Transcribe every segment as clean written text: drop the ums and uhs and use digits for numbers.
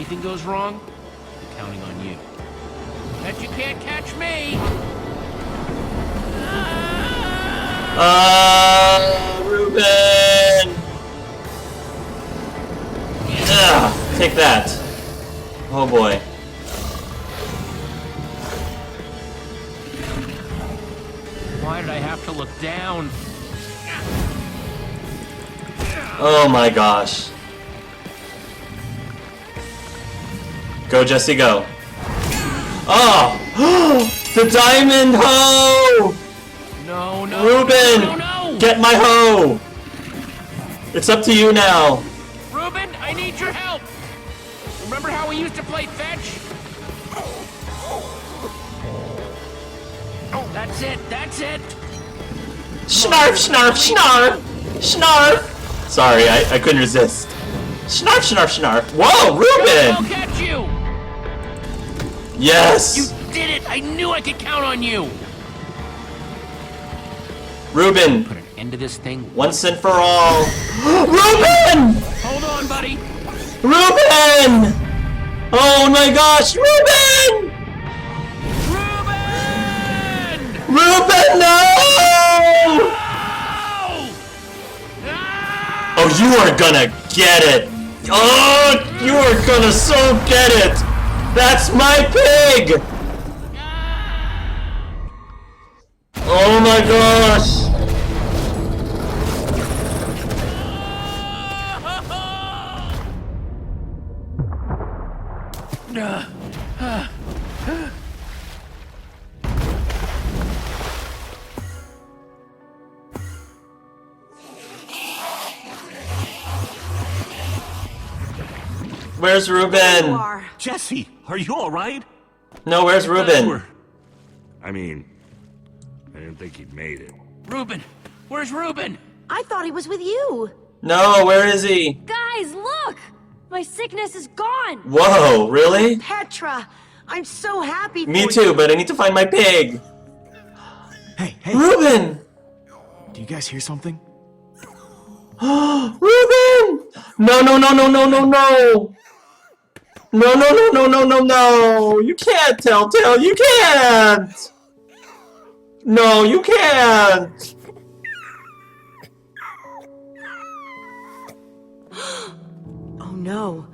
anything goes wrong, I'm counting on you. Bet you can't catch me! Reuben! Ugh, take that. Oh boy. Why did I have to look down? Oh my gosh. Go, Jesse, go. Oh! The diamond hoe! No, no, Reuben! no, no, no! Get my hoe! It's up to you now. Reuben, I need your help! Remember how we used to play fetch? Oh, that's it, that's it! Snarf, snarf, snarf! Snarf! Sorry, I couldn't resist. Snarf, snarf, snarf. Whoa, I'll Reuben! catch you! Yes! You did it! I knew I could count on you! Reuben, Put an end to this thing. once and for all. Reuben! Hold on, buddy! Reuben! Oh my gosh, Reuben! Reuben! Reuben, no! No! Ah! Oh, you are gonna get it! Oh, you are gonna so get it! That's my pig! Oh my gosh! Where's Reuben? Jesse, are you all right? No, where's Reuben? I mean, I didn't think he'd made it. Reuben! Where's Reuben? I thought he was with you. No, where is he? Guys, look! My sickness is gone. Whoa, really? Petra, I'm so happy for Me you. too, but I need to find my pig. Hey, Reuben! do you guys hear something? Reuben! No, no, no, no, no, no, no! No, no, no, no, no, no, no! You can't, Telltale, you can't! No, you can't! Oh no.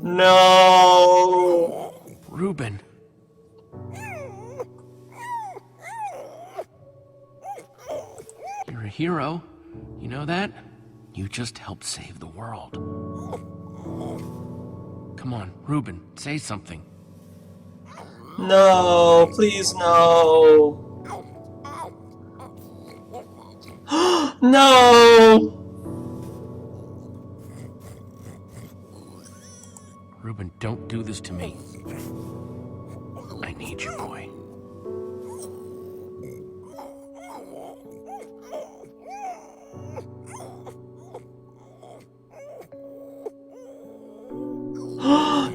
No! Reuben. You're a hero. You know that? You just helped save the world. Come on, Reuben, say something. No, please no! No! Reuben, don't do this to me. I need you, boy.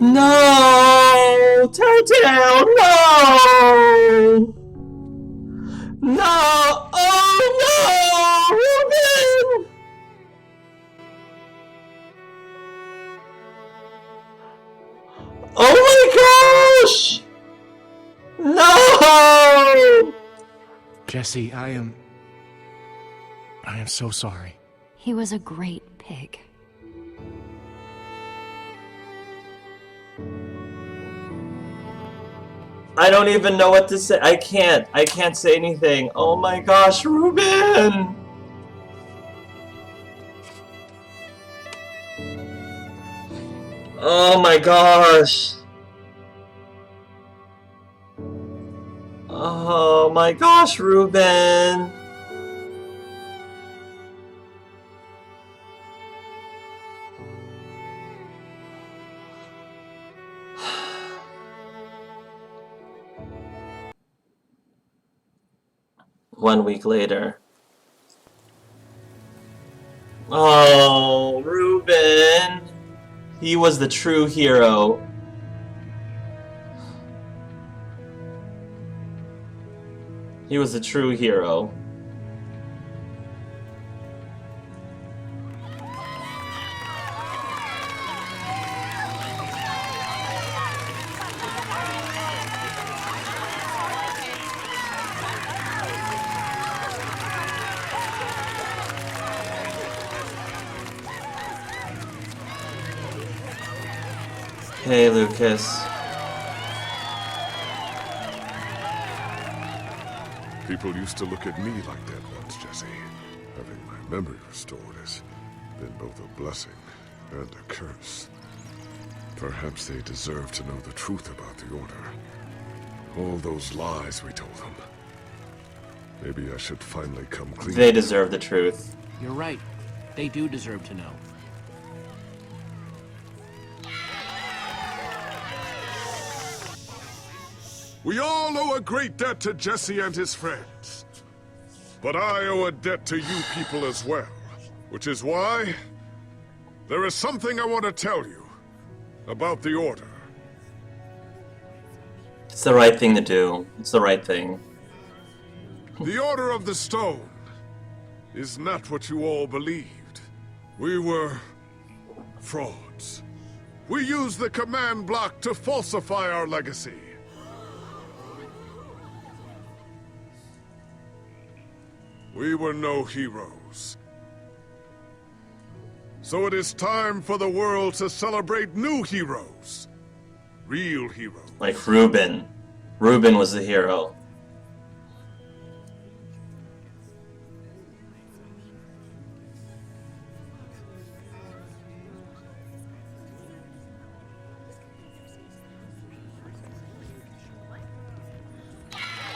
No! Telltale, no! No! Oh no! Reuben! Oh my gosh! No! Jesse, I am so sorry. He was a great pig. I don't even know what to say. I can't say anything. Oh my gosh, Reuben! Oh my gosh. Oh my gosh, Reuben. One week later. Oh, Reuben. He was the true hero. He was the true hero. okay, Lucas. People used to look at me like that once, Jesse. Having my memory restored has been both a blessing and a curse. Perhaps they deserve to know the truth about the Order. All those lies we told them. Maybe I should finally come clean. They deserve the truth. You're right. They do deserve to know. We all owe a great debt to Jesse and his friends. But I owe a debt to you people as well. Which is why there is something I want to tell you about the Order. It's the right thing to do. It's the right thing. The Order of the Stone is not what you all believed. We were frauds. We used the command block to falsify our legacy. We were no heroes. So it is time for the world to celebrate new heroes. Real heroes. Like Reuben. Reuben was the hero.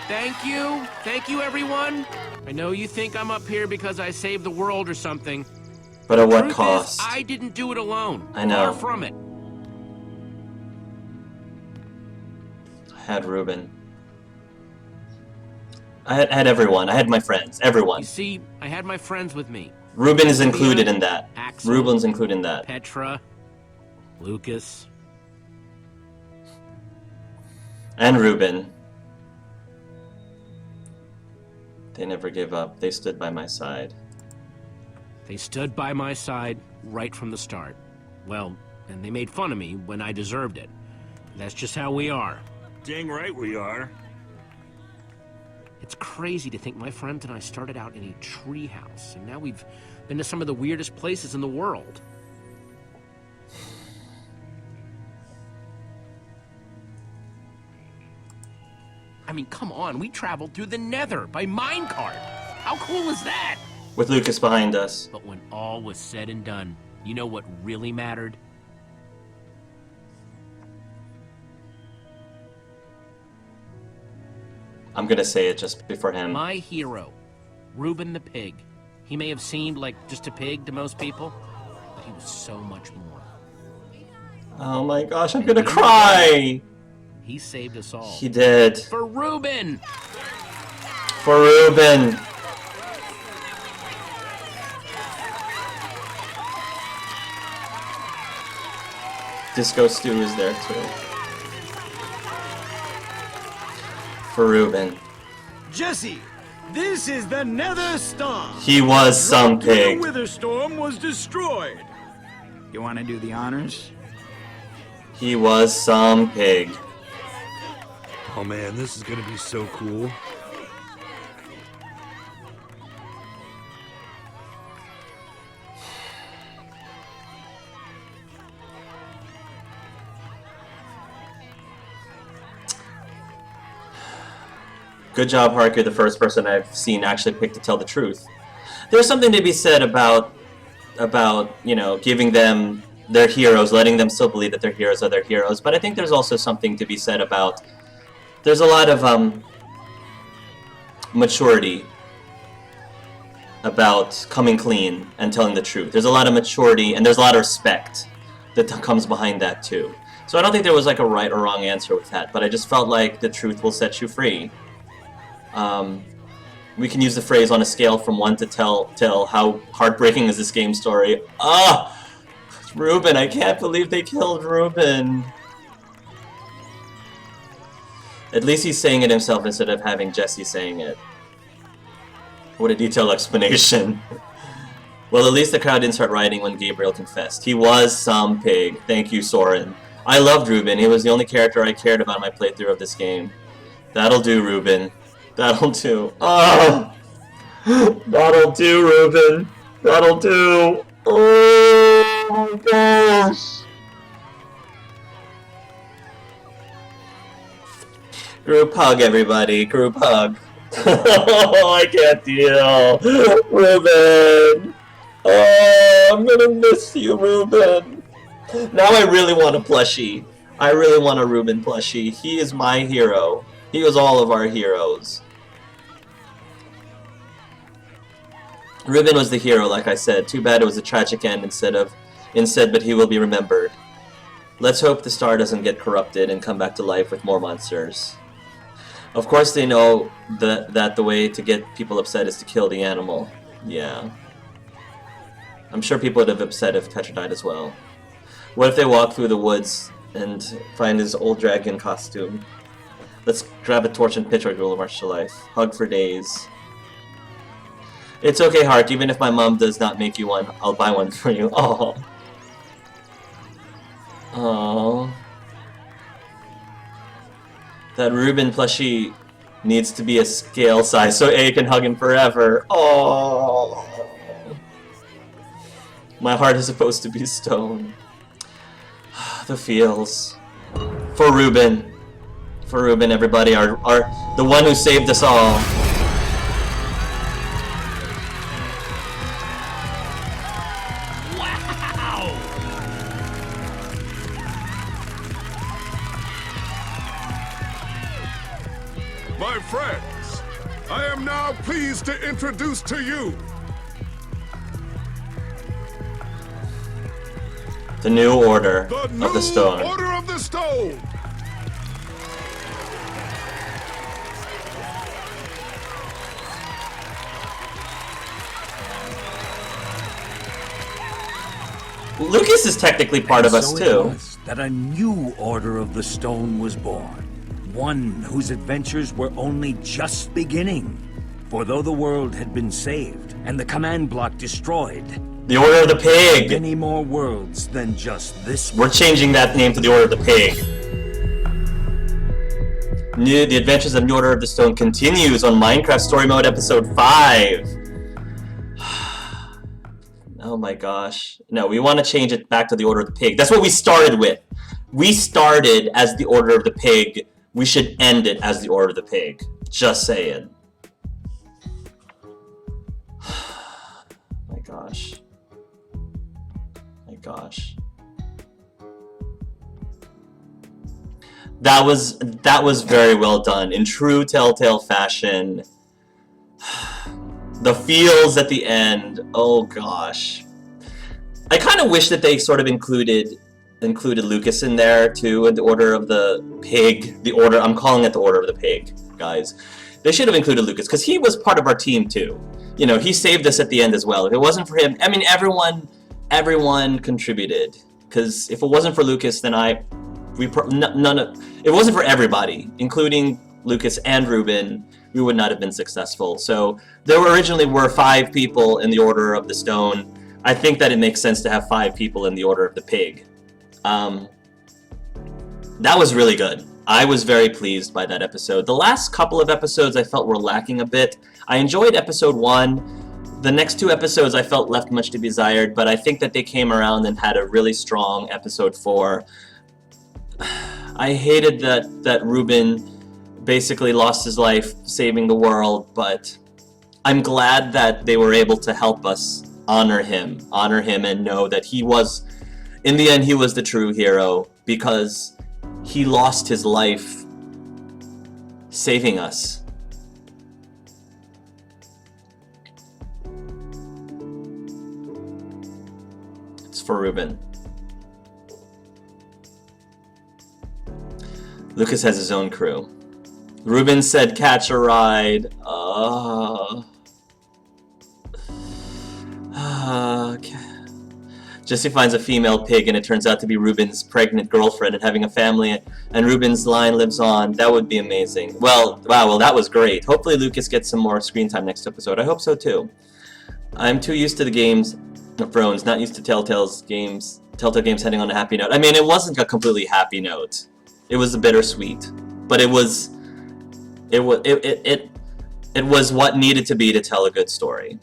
Thank you. Thank you, everyone. I know you think I'm up here because I saved the world or something. But at what Truth cost? is, I didn't do it alone. I know. Far from it. I had Reuben. I had everyone. I had my friends. Everyone. You see, I had my friends with me. Reuben is included in that. Axel, Reuben's included in that. Petra, Lucas. And Reuben. They never gave up. They stood by my side. They stood by my side right from the start. Well, and they made fun of me when I deserved it. That's just how we are. Dang right we are. It's crazy to think my friends and I started out in a treehouse, and now we've been to some of the weirdest places in the world. I mean, come on, we traveled through the Nether by minecart. How cool is that? With Lucas behind us. But when all was said and done, you know what really mattered? I'm gonna say it just before him. My hero, Reuben the pig. He may have seemed like just a pig to most people, but he was so much more. Oh my gosh, I'm gonna cry! He saved us all. He did. For Reuben! For Reuben! Disco Stew is there too. For Reuben. Jesse, this is the Nether Star. He was some The pig. Wither Storm was destroyed. You want to do the honors? He was some pig. Oh man, this is gonna be so cool. Good job, Harker, the first person I've seen actually pick to tell the truth. There's something to be said about you know, giving them their heroes, letting them still believe that their heroes are their heroes, but I think there's also something to be said about, there's a lot of maturity about coming clean and telling the truth. There's a lot of maturity and there's a lot of respect that comes behind that too. So I don't think there was like a right or wrong answer with that, but I just felt like the truth will set you free. We can use the phrase on a scale from 1 to tell how heartbreaking is this game story. Ah! Reuben, I can't believe they killed Reuben. At least he's saying it himself instead of having Jesse saying it. What a detailed explanation. Well, at least the crowd didn't start rioting when Gabriel confessed. He was some pig. Thank you, Soren. I loved Reuben. He was the only character I cared about in my playthrough of this game. That'll do, Reuben. That'll do. Oh! That'll do, Reuben. That'll do. Oh my gosh. Group hug, everybody. Group hug. Oh, I can't deal. Reuben. Oh, I'm gonna miss you, Reuben. Now I really want a plushie. I really want a Reuben plushie. He is my hero. He was all of our heroes. Reuben was the hero, like I said. Too bad it was a tragic end instead, but he will be remembered. Let's hope the star doesn't get corrupted and come back to life with more monsters. Of course they know that the way to get people upset is to kill the animal. Yeah. I'm sure people would have upset if Tetra died as well. What if they walk through the woods and find his old dragon costume? Let's grab a torch and pitchfork will march to life. Hug for days. It's okay, Hark. Even if my mom does not make you one, I'll buy one for you. Oh. Oh. That Reuben plushie needs to be a scale size so A can hug him forever. Oh. My heart is supposed to be stone. The feels. For Reuben. For Reuben, everybody. The one who saved us all. My friends, I am now pleased to introduce to you the new Order of the Stone. Order of the Stone. Lucas is technically part of us So too. it was that a new Order of the Stone was born. One whose adventures were only just beginning. For though the world had been saved and the command block destroyed, The Order of the Pig! many more worlds than just this We're changing that name to the Order of the Pig. The Adventures of New Order of the Stone continues on Minecraft Story Mode Episode 5. Oh my gosh. No, we want to change it back to the Order of the Pig. That's what we started with. We started as the Order of the Pig. We should end it as the Order of the Pig. Just saying. My gosh. My gosh. That was very well done. In true Telltale fashion. The feels at the end. Oh gosh. I kind of wish that they sort of included Lucas in there too, in the Order of the Pig. I'm calling it the Order of the Pig, guys. They should have included Lucas, because he was part of our team too. You know, he saved us at the end as well. If it wasn't for him, I mean, everyone contributed. Because if it wasn't for Lucas, then it wasn't for everybody, including Lucas and Reuben, we would not have been successful. So there originally were 5 people in the Order of the Stone. I think that it makes sense to have 5 people in the Order of the Pig. That was really good. I was very pleased by that episode. The last couple of episodes I felt were lacking a bit. I enjoyed episode 1. The next 2 episodes I felt left much to be desired, but I think that they came around and had a really strong episode 4. I hated that Reuben basically lost his life saving the world, but I'm glad that they were able to help us honor him and know that he was, in the end, he was the true hero, because he lost his life saving us. It's for Reuben. Lucas has his own crew. Reuben said catch a ride. Okay. Jesse finds a female pig and it turns out to be Reuben's pregnant girlfriend and having a family, and Reuben's line lives on. That would be amazing. Well, wow, well that was great. Hopefully Lucas gets some more screen time next episode. I hope so too. I'm too used to the games of Thrones, not used to Telltale games heading on a happy note. I mean, it wasn't a completely happy note. It was a bittersweet, but it was what needed to be to tell a good story.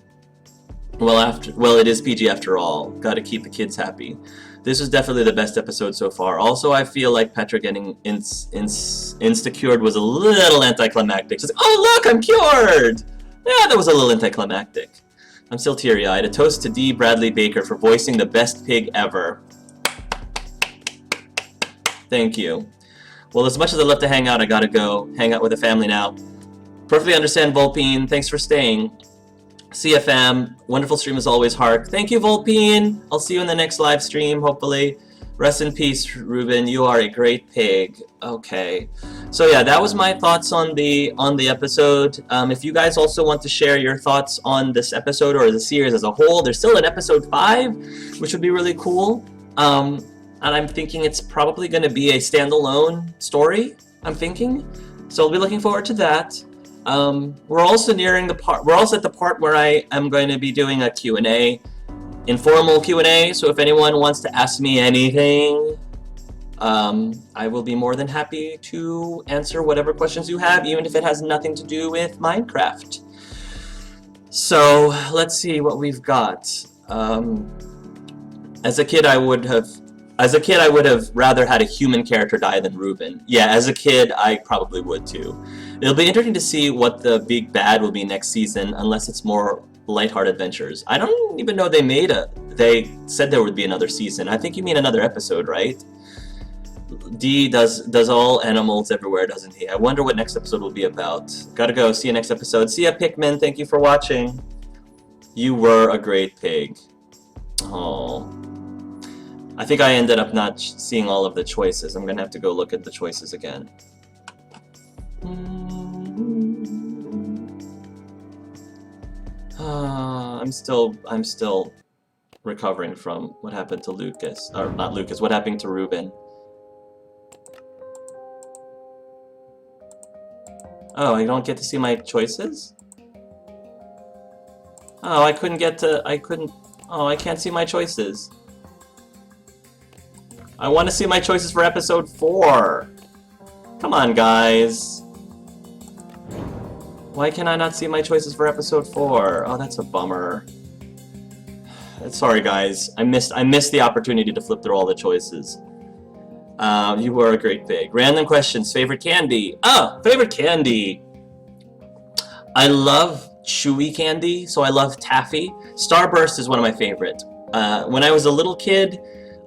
Well, it is PG after all. Got to keep the kids happy. This was definitely the best episode so far. Also, I feel like Petra getting insta-cured was a little anticlimactic. She's like, oh look, I'm cured! Yeah, that was a little anticlimactic. I'm still teary-eyed. A toast to D. Bradley Baker for voicing the best pig ever. Thank you. Well, as much as I love to hang out, I gotta go hang out with the family now. Perfectly understand, Volpine. Thanks for staying. See ya, fam. Wonderful stream as always, Hark. Thank you, Volpine. I'll see you in the next live stream, hopefully. Rest in peace, Reuben. You are a great pig. Okay. So yeah, that was my thoughts on the episode. If you guys also want to share your thoughts on this episode or the series as a whole, there's still an episode 5, which would be really cool. And I'm thinking it's probably going to be a standalone story, I'm thinking. So I'll be looking forward to that. We're also nearing the part, we're also at the part where I am going to be doing a Q&A, informal Q&A, so if anyone wants to ask me anything, I will be more than happy to answer whatever questions you have, even if it has nothing to do with Minecraft. So, let's see what we've got. As a kid, I would have rather had a human character die than Reuben. Yeah, as a kid, I probably would too. It'll be interesting to see what the big bad will be next season, unless it's more lighthearted adventures. I don't even know they said there would be another season. I think you mean another episode, right? D does all animals everywhere, doesn't he? I wonder what next episode will be about. Gotta go. See you next episode. See ya, Pikmin. Thank you for watching. You were a great pig. Oh. I think I ended up not seeing all of the choices. I'm gonna have to go look at the choices again. I'm still recovering from what happened to Lucas, or not Lucas, what happened to Reuben. Oh, I don't get to see my choices? Oh, I can't see my choices. I want to see my choices for episode 4. Come on, guys. Why can I not see my choices for episode 4? Oh, that's a bummer. Sorry, guys. I missed the opportunity to flip through all the choices. You were a great pig. Random questions. Favorite candy? Favorite candy. I love chewy candy, so I love taffy. Starburst is one of my favorite. When I was a little kid,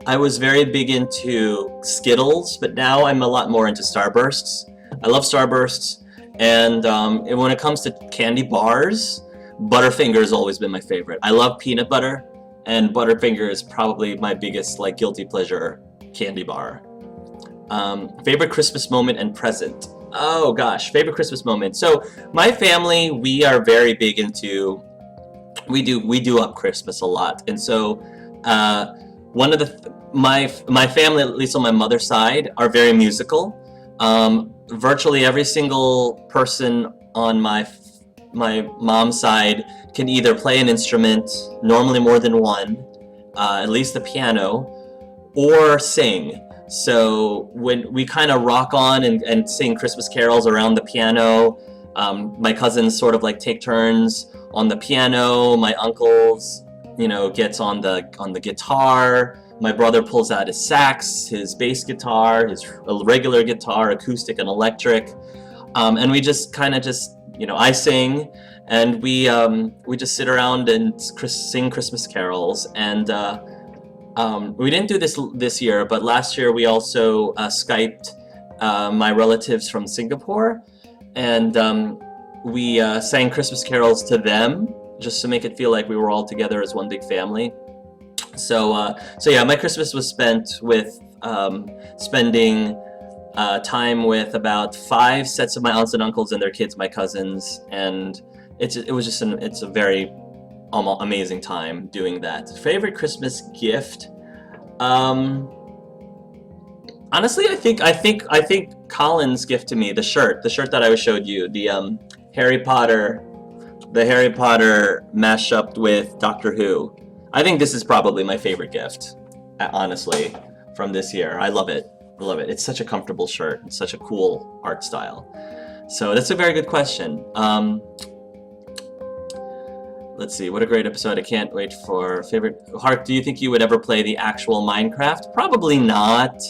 I was very big into Skittles, but now I'm a lot more into Starbursts. I love Starbursts, and when it comes to candy bars, Butterfinger has always been my favorite. I love peanut butter, and Butterfinger is probably my biggest guilty pleasure candy bar. Favorite Christmas moment and present. Oh gosh, favorite Christmas moment. So my family, we are very big into, we do up Christmas a lot, and so one of my family, at least on my mother's side, are very musical. Virtually every single person on my mom's side can either play an instrument, normally more than one, at least the piano, or sing. So when we kind of rock on and sing Christmas carols around the piano, my cousins sort of take turns on the piano. My uncles, gets on the guitar. My brother pulls out his sax, his bass guitar, his regular guitar, acoustic and electric, and we just I sing, and we just sit around and sing Christmas carols. And we didn't do this year, but last year we also Skyped my relatives from Singapore, and we sang Christmas carols to them just to make it feel like we were all together as one big family. So yeah, my Christmas was spent with spending time with about 5 sets of my aunts and uncles and their kids, my cousins, and it's a very amazing time doing that. Favorite Christmas gift? Honestly, I think Colin's gift to me, the shirt that I showed you, the Harry Potter mashed up with Doctor Who. I think this is probably my favorite gift, honestly, from this year. I love it. It's such a comfortable shirt. It's such a cool art style. So that's a very good question. Let's see, what a great episode. I can't wait for favorite. Hark, do you think you would ever play the actual Minecraft? Probably not.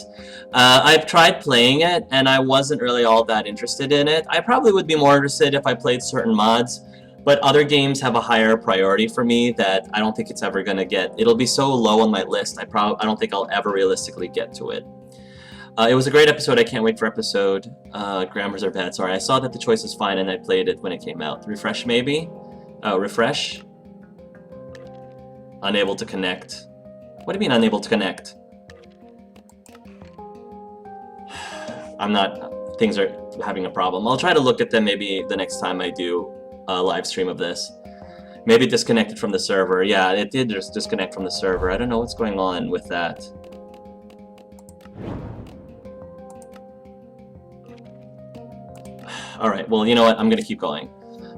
I've tried playing it, and I wasn't really all that interested in it. I probably would be more interested if I played certain mods, but other games have a higher priority for me that I don't think it's ever gonna get. It'll be so low on my list, I don't think I'll ever realistically get to it. It was a great episode. I can't wait for episode. Grammars are bad. Sorry, I saw that the choice was fine, and I played it when it came out. Refresh, maybe? Refresh? Unable to connect. What do you mean unable to connect? I'm not... Things are having a problem. I'll try to look at them maybe the next time I do a live stream of this. Maybe disconnected from the server. Yeah, it did just disconnect from the server. I don't know what's going on with that. Alright, well, you know what? I'm gonna keep going.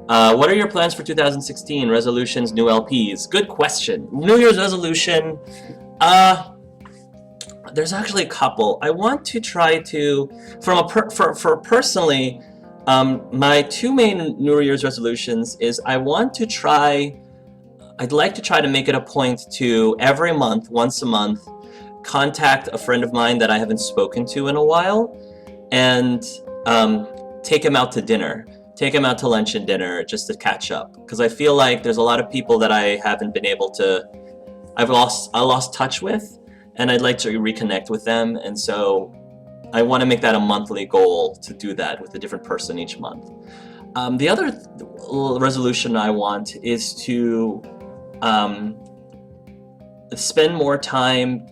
What are your plans for 2016? Resolutions, new LPs? Good question. New Year's resolution. There's actually a couple. I want to try to, for personally, my two main New Year's resolutions is I'd like to try to make it a point to every month, once a month, contact a friend of mine that I haven't spoken to in a while, and take him out to dinner. Take him out to lunch and dinner just to catch up, because I feel like there's a lot of people that I haven't been able to, I lost touch with, and I'd like to reconnect with them, and so I want to make that a monthly goal to do that with a different person each month. The other resolution I want is to spend more time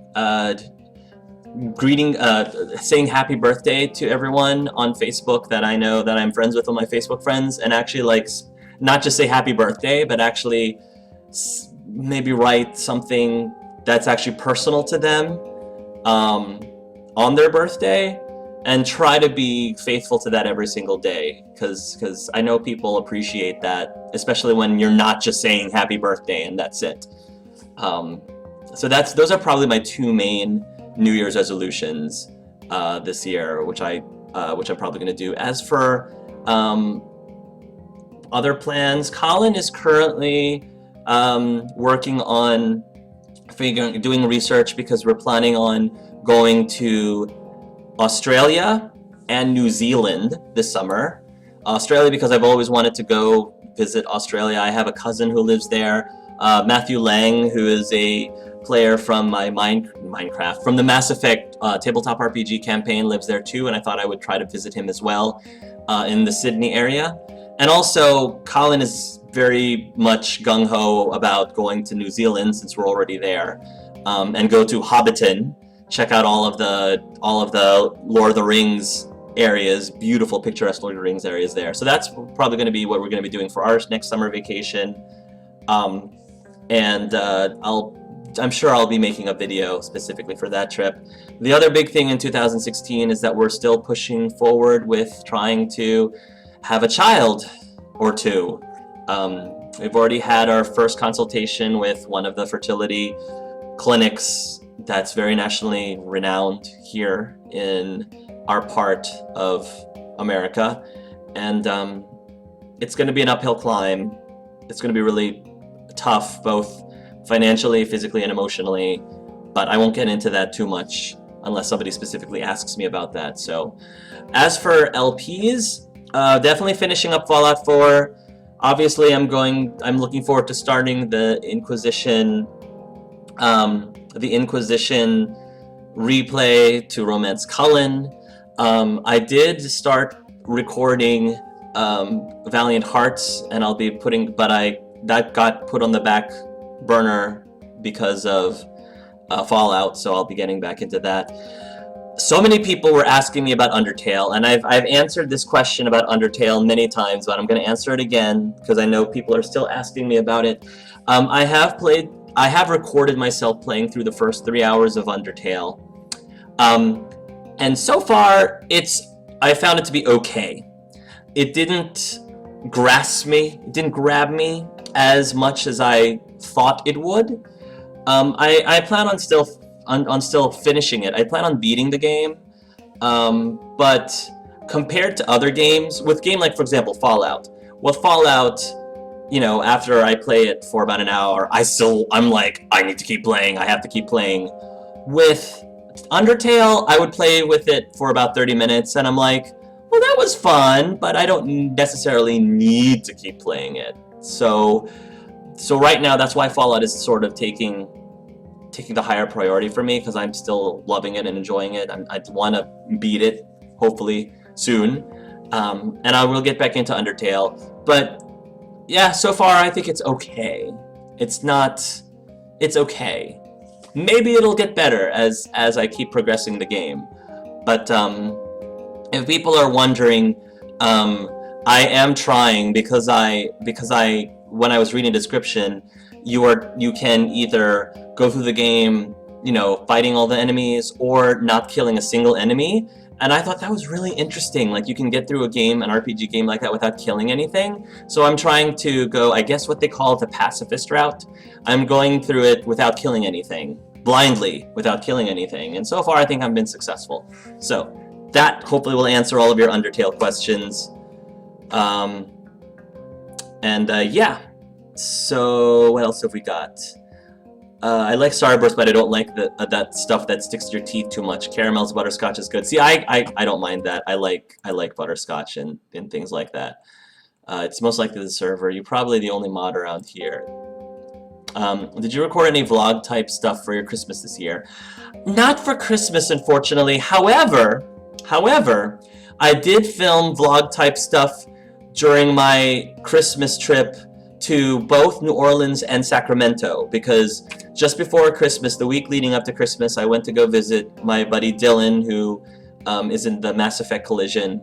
saying happy birthday to everyone on Facebook that I know that I'm friends with on my Facebook friends, and actually like not just say happy birthday, but actually maybe write something that's actually personal to them on their birthday, and try to be faithful to that every single day, because I know people appreciate that, especially when you're not just saying happy birthday and that's it. So those are probably my two main New Year's resolutions this year, which I'm probably going to do. As for other plans, Colin is currently working on doing research, because we're planning on going to Australia and New Zealand this summer. Australia because I've always wanted to go visit Australia. I have a cousin who lives there, Matthew Lang, who is a player from my Minecraft, from the Mass Effect tabletop RPG campaign, lives there too, and I thought I would try to visit him as well in the Sydney area. And also, Colin is very much gung-ho about going to New Zealand, since we're already there, and go to Hobbiton, check out all of the Lord of the Rings areas, beautiful picturesque Lord of the Rings areas there. So that's probably going to be what we're going to be doing for our next summer vacation. I'm sure I'll be making a video specifically for that trip. The other big thing in 2016 is that we're still pushing forward with trying to have a child or two. We've already had our first consultation with one of the fertility clinics that's very nationally renowned here in our part of America, and it's going to be an uphill climb. It's going to be really tough, both financially, physically, and emotionally, but I won't get into that too much unless somebody specifically asks me about that. So, as for LPs, definitely finishing up Fallout 4. Obviously, I'm looking forward to starting the Inquisition replay to Romance Cullen. I did start recording Valiant Hearts, and I'll be putting, that got put on the back burner because of Fallout, so I'll be getting back into that. So many people were asking me about Undertale, and I've answered this question about Undertale many times, but I'm going to answer it again because I know people are still asking me about it. I have recorded myself playing through the first 3 hours of Undertale, and so far I found it to be okay. It didn't grasp me, it didn't grab me as much as I thought it would. I plan on still finishing it. I plan on beating the game, but compared to other games, with game like, for example, Fallout, what Fallout you know, after I play it for about an hour, I'm like, I need to keep playing, I have to keep playing. With Undertale, I would play with it for about 30 minutes, and I'm like, well, that was fun, but I don't necessarily need to keep playing it. So right now, that's why Fallout is sort of taking the higher priority for me, because I'm still loving it and enjoying it. I want to beat it, hopefully, soon. And I will get back into Undertale. But yeah, so far I think it's okay. It's okay. Maybe it'll get better as I keep progressing the game. But if people are wondering, I am trying because when I was reading the description, you can either go through the game, you know, fighting all the enemies, or not killing a single enemy. And I thought that was really interesting. Like, you can get through an RPG game like that without killing anything. So I'm trying to go, I guess what they call the pacifist route. I'm going through it without killing anything, blindly, without killing anything. And so far I think I've been successful. So that hopefully will answer all of your Undertale questions. Yeah. So what else have we got? I like Starburst, but I don't like that stuff that sticks to your teeth too much. Caramels, butterscotch is good. See, I don't mind that. I like butterscotch and things like that. It's most likely the server. You're probably the only mod around here. Did you record any vlog type stuff for your Christmas this year? Not for Christmas, unfortunately. However, I did film vlog type stuff during my Christmas trip to both New Orleans and Sacramento, because just before Christmas, the week leading up to Christmas, I went to go visit my buddy Dylan, who is in the Mass Effect Collision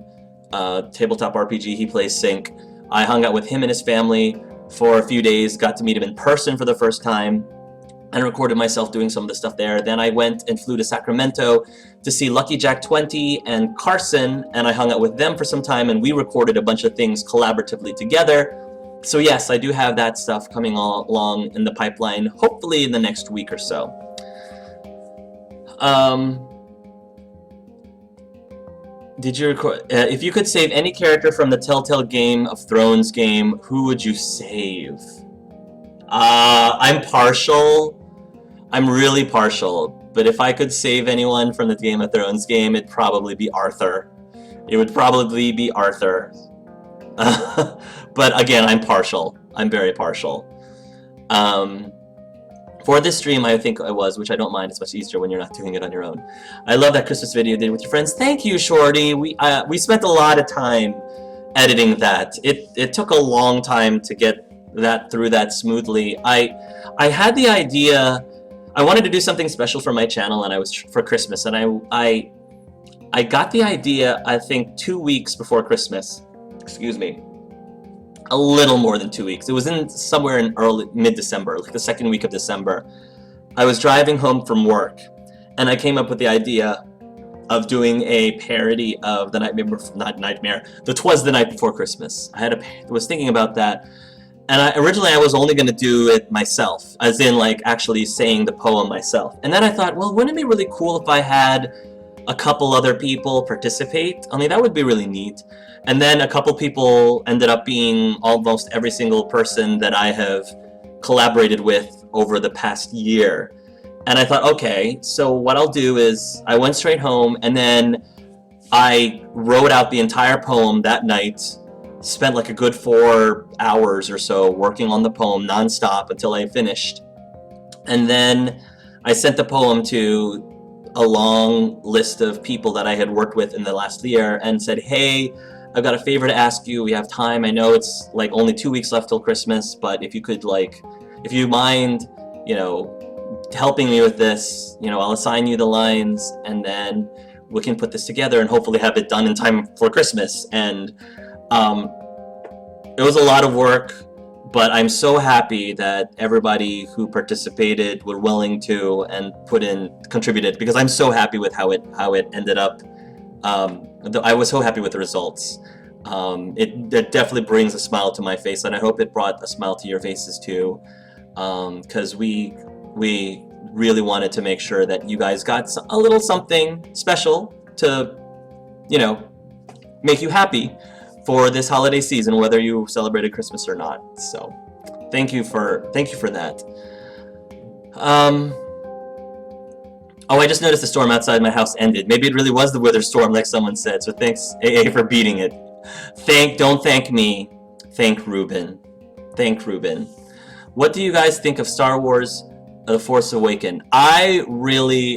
tabletop RPG. He plays Sync. I hung out with him and his family for a few days, got to meet him in person for the first time, and recorded myself doing some of the stuff there. Then I went and flew to Sacramento to see Lucky Jack 20 and Carson, and I hung out with them for some time, and we recorded a bunch of things collaboratively together. So yes, I do have that stuff coming along in the pipeline, hopefully in the next week or so. Did you record? If you could save any character from the Telltale Game of Thrones game, who would you save? I'm partial. I'm really partial. But if I could save anyone from the Game of Thrones game, it'd probably be Arthur. It would probably be Arthur. But again, I'm partial. I'm very partial. For this stream, I think I was, which I don't mind. It's much easier when you're not doing it on your own. I love that Christmas video you did with your friends. Thank you, Shorty. We spent a lot of time editing that. It took a long time to get that through that smoothly. I had the idea. I wanted to do something special for my channel, and for Christmas, and I got the idea, I think, 2 weeks before Christmas. Excuse me. A little more than 2 weeks. It was somewhere in mid-December, like the second week of December. I was driving home from work, and I came up with the idea of doing a parody of The Twas the Night Before Christmas. I was thinking about that, and originally I was only going to do it myself, as in like actually saying the poem myself. And then I thought, well, wouldn't it be really cool if I had a couple other people participate? I mean, that would be really neat. And then a couple people ended up being almost every single person that I have collaborated with over the past year. And I thought, okay, so what I'll do is I went straight home, and then I wrote out the entire poem that night, spent like a good 4 hours or so working on the poem nonstop until I finished. And then I sent the poem to a long list of people that I had worked with in the last year and said, hey, I've got a favor to ask you. We have time. I know it's like only 2 weeks left till Christmas, but if you could, if you mind, helping me with this, I'll assign you the lines, and then we can put this together and hopefully have it done in time for Christmas. And it was a lot of work, but I'm so happy that everybody who participated were willing to and contributed, because I'm so happy with how it ended up. I was so happy with the results. It definitely brings a smile to my face, and I hope it brought a smile to your faces too, because we really wanted to make sure that you guys got a little something special to, make you happy. for this holiday season, whether you celebrated Christmas or not. So, thank you for that. Oh, I just noticed the storm outside my house ended. Maybe it really was the wither storm, like someone said. So thanks, AA, for beating it. Don't thank me. Thank Reuben. Thank Reuben. What do you guys think of Star Wars: The Force Awakens? I loved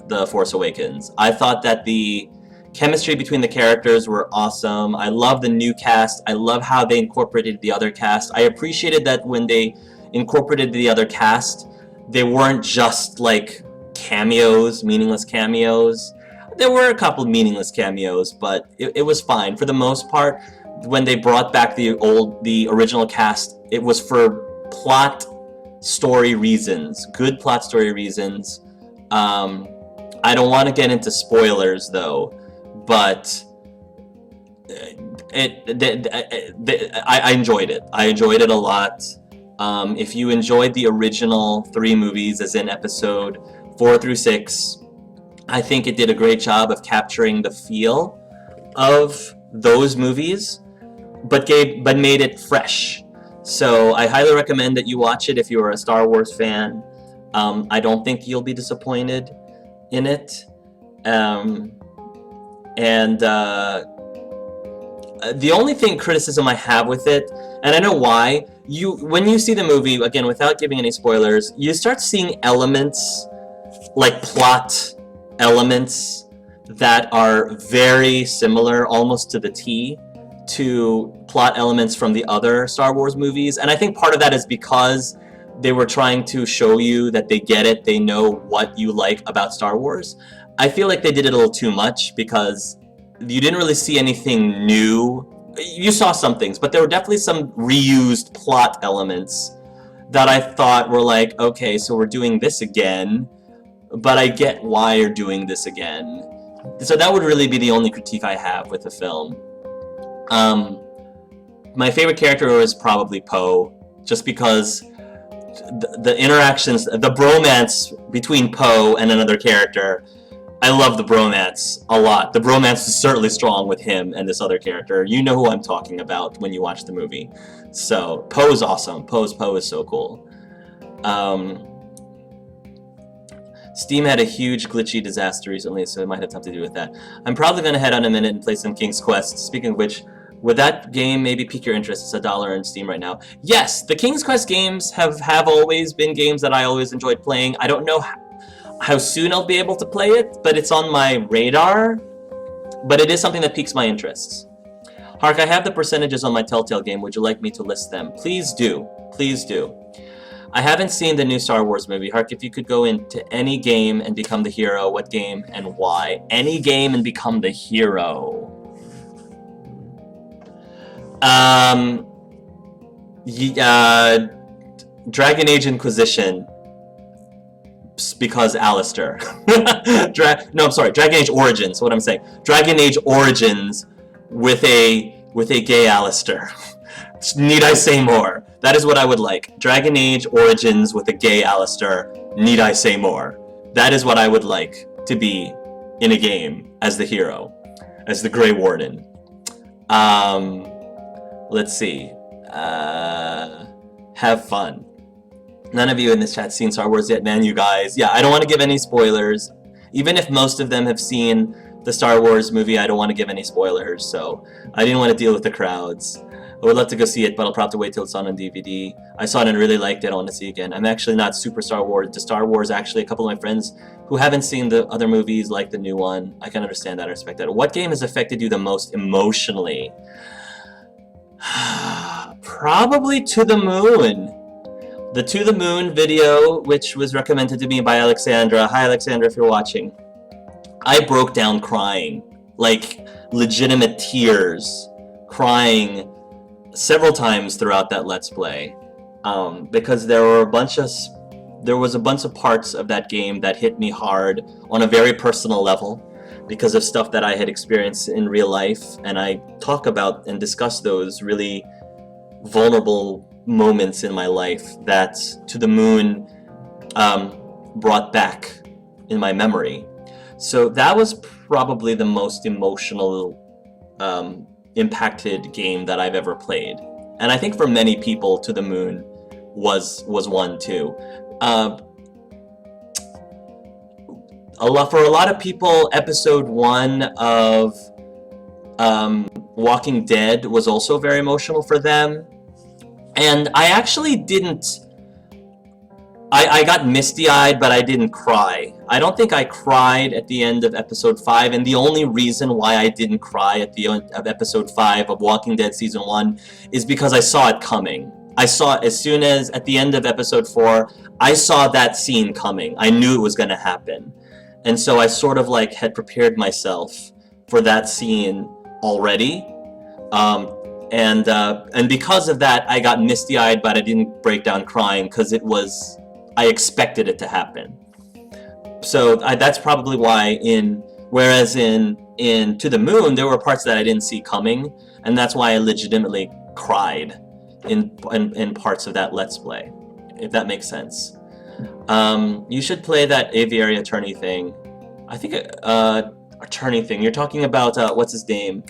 The Force Awakens. I thought that the chemistry between the characters were awesome. I love the new cast. I love how they incorporated the other cast. I appreciated that when they incorporated the other cast, they weren't just like cameos, meaningless cameos. There were a couple meaningless cameos, but it was fine. For the most part, when they brought back the original cast, it was for plot story reasons, good plot story reasons. I don't want to get into spoilers though, but I enjoyed it. I enjoyed it a lot. If you enjoyed the original 3 movies, as in episode 4 through 6, I think it did a great job of capturing the feel of those movies, but made it fresh. So I highly recommend that you watch it if you are a Star Wars fan. I don't think you'll be disappointed in it. The only criticism I have with it, and I know why, when you see the movie, again, without giving any spoilers, you start seeing elements, like plot elements, that are very similar, almost to the T, to plot elements from the other Star Wars movies. And I think part of that is because they were trying to show you that they get it, they know what you like about Star Wars. I feel like they did it a little too much, because you didn't really see anything new. You saw some things, but there were definitely some reused plot elements that I thought were like, okay, so we're doing this again, but I get why you're doing this again. So that would really be the only critique I have with the film. My favorite character was probably Poe, just because the interactions, the bromance between Poe and another character, I love the bromance a lot. The bromance is certainly strong with him and this other character. You know who I'm talking about when you watch the movie. So, Poe is awesome. Poe is so cool. Steam had a huge glitchy disaster recently, so it might have something to do with that. I'm probably going to head on a minute and play some King's Quest. Speaking of which, would that game maybe pique your interest? It's $1 in Steam right now. Yes, the King's Quest games have always been games that I always enjoyed playing. I don't know how soon I'll be able to play it, but it's on my radar. But it is something that piques my interests. Hark, I have the percentages on my Telltale game. Would you like me to list them? Please do. Please do. I haven't seen the new Star Wars movie. Hark, if you could go into any game and become the hero, what game and why? Any game and become the hero. Dragon Age Inquisition. Because Alistair. No, I'm sorry. Dragon Age Origins. What I'm saying. Dragon Age Origins with a gay Alistair. Need I say more? That is what I would like. Dragon Age Origins with a gay Alistair. Need I say more? That is what I would like to be in a game as the hero, as the Grey Warden. Let's see. Have fun. None of you in this chat seen Star Wars yet, man, you guys. Yeah, I don't want to give any spoilers. Even if most of them have seen the Star Wars movie, I don't want to give any spoilers, so I didn't want to deal with the crowds. I would love to go see it, but I'll probably have to wait till it's on DVD. I saw it and really liked it. I want to see it again. I'm actually not super Star Wars. To Star Wars, actually, a couple of my friends who haven't seen the other movies like the new one. I can understand that. I respect that. What game has affected you the most emotionally? Probably To the Moon. The To the Moon video, which was recommended to me by Alexandra. Hi, Alexandra, if you're watching. I broke down crying. Like, legitimate tears. Crying several times throughout that Let's Play. Because there was a bunch of parts of that game that hit me hard on a very personal level because of stuff that I had experienced in real life, and I talk about and discuss those really vulnerable moments in my life that To the Moon brought back in my memory. So that was probably the most emotional impacted game that I've ever played. And I think for many people, To the Moon was one too. For a lot of people, episode 1 of Walking Dead was also very emotional for them. And I actually didn't... I got misty-eyed, but I didn't cry. I don't think I cried at the end of episode 5, and the only reason why I didn't cry at the end of episode 5 of Walking Dead season 1 is because I saw it coming. I saw it as soon as, at the end of episode 4, I saw that scene coming. I knew it was going to happen. And so I sort of like had prepared myself for that scene already. And because of that, I got misty-eyed, but I didn't break down crying because it was... I expected it to happen. So that's probably why whereas in To the Moon, there were parts that I didn't see coming, and that's why I legitimately cried in parts of that Let's Play, if that makes sense. You should play that aviary attorney thing. I think, attorney thing. You're talking about, what's his name?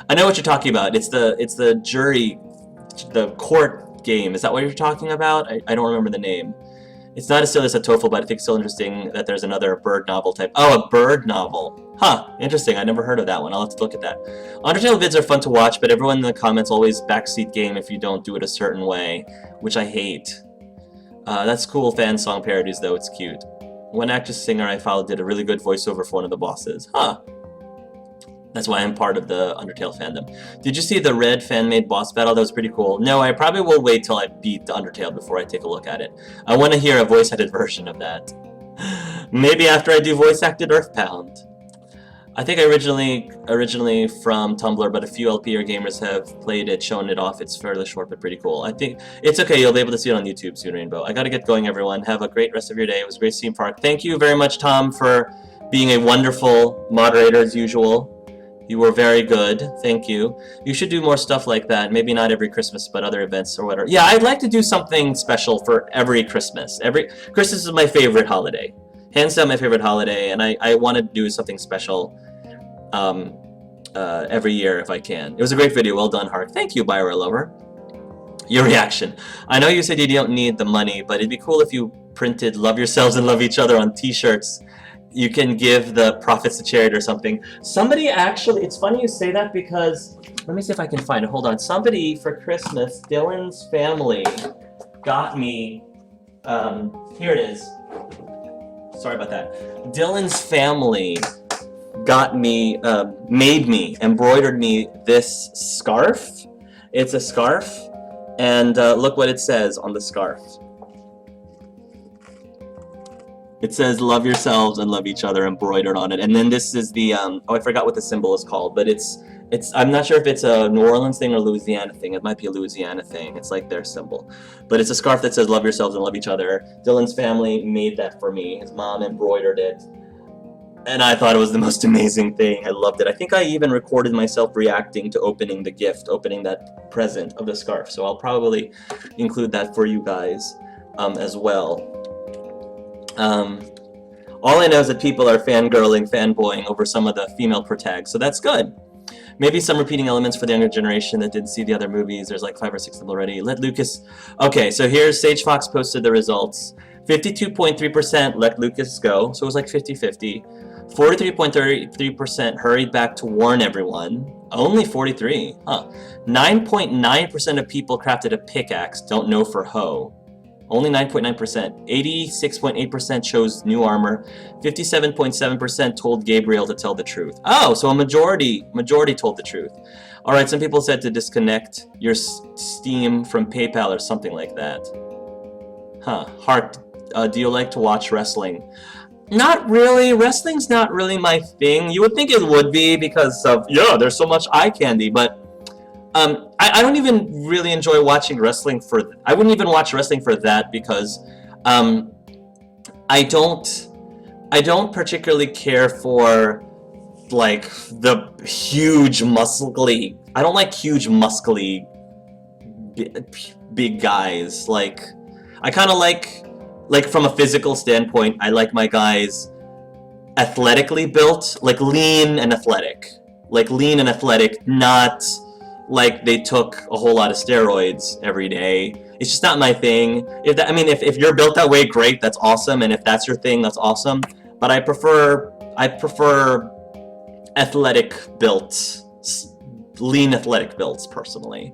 I know what you're talking about. It's the jury, the court game. Is that what you're talking about? I don't remember the name. It's not as silly as a TOEFL, but I think it's still interesting that there's another bird novel type. Oh, a bird novel. Huh, interesting. I never heard of that one. I'll have to look at that. Undertale vids are fun to watch, but everyone in the comments always backseat game if you don't do it a certain way, which I hate. That's cool fan song parodies, though. It's cute. One actress singer I followed did a really good voiceover for one of the bosses. Huh. That's why I'm part of the Undertale fandom. Did you see the Red fan-made boss battle? That was pretty cool. No, I probably will wait till I beat the Undertale before I take a look at it. I want to hear a voice-acted version of that. Maybe after I do voice-acted Earthbound. I think originally from Tumblr, but a few LPR gamers have played it, shown it off. It's fairly short, but pretty cool. I think it's okay. You'll be able to see it on YouTube soon, Rainbow. I gotta get going, everyone. Have a great rest of your day. It was great seeing Park. Thank you very much, Tom, for being a wonderful moderator as usual. You were very good. Thank you. You should do more stuff like that. Maybe not every Christmas, but other events or whatever. Yeah, I'd like to do something special for every Christmas. Christmas is my favorite holiday. Hands down my favorite holiday, and I want to do something special every year if I can. It was a great video. Well done, Hark. Thank you, Byra Lover. Your reaction. I know you said you don't need the money, but it'd be cool if you printed love yourselves and love each other on t-shirts. You can give the profits to charity or something. Somebody actually, it's funny you say that because, let me see if I can find it. Hold on. Somebody for Christmas, Dylan's family got me, here it is. Sorry about that. Dylan's family got me, embroidered me this scarf. It's a scarf, and look what it says on the scarf. It says, love yourselves and love each other, embroidered on it. And then this is the, oh, I forgot what the symbol is called, but it's, I'm not sure if it's a New Orleans thing or Louisiana thing. It might be a Louisiana thing. It's like their symbol. But it's a scarf that says, love yourselves and love each other. Dylan's family made that for me. His mom embroidered it. And I thought it was the most amazing thing. I loved it. I think I even recorded myself reacting to opening the gift, opening that present of the scarf. So I'll probably include that for you guys as well. All I know is that people are fangirling, fanboying over some of the female protags, so that's good. Maybe some repeating elements for the younger generation that didn't see the other movies. There's like 5 or 6 of them already. Let Lucas... Okay, so here's Sage Fox posted the results. 52.3% let Lucas go, so it was like 50-50. 43.33% hurried back to warn everyone. Only 43, huh. 9.9% of people crafted a pickaxe, don't know for hoe. Only 9.9%. 86.8% chose new armor. 57.7% told Gabriel to tell the truth. Oh, so a majority told the truth. All right, some people said to disconnect your Steam from PayPal or something like that. Huh. Heart, do you like to watch wrestling? Not really. Wrestling's not really my thing. You would think it would be because of, yeah, there's so much eye candy, but I don't even really enjoy watching wrestling for... I wouldn't even watch wrestling for that because I don't particularly care for like the huge muscly... I don't like huge muscly big guys. Like I kind of like from a physical standpoint, I like my guys athletically built, like lean and athletic. like lean and athletic, not like they took a whole lot of steroids every day. It's just not my thing. If you're built that way, great, that's awesome, and if that's your thing, that's awesome. But I prefer athletic built, lean athletic builds personally.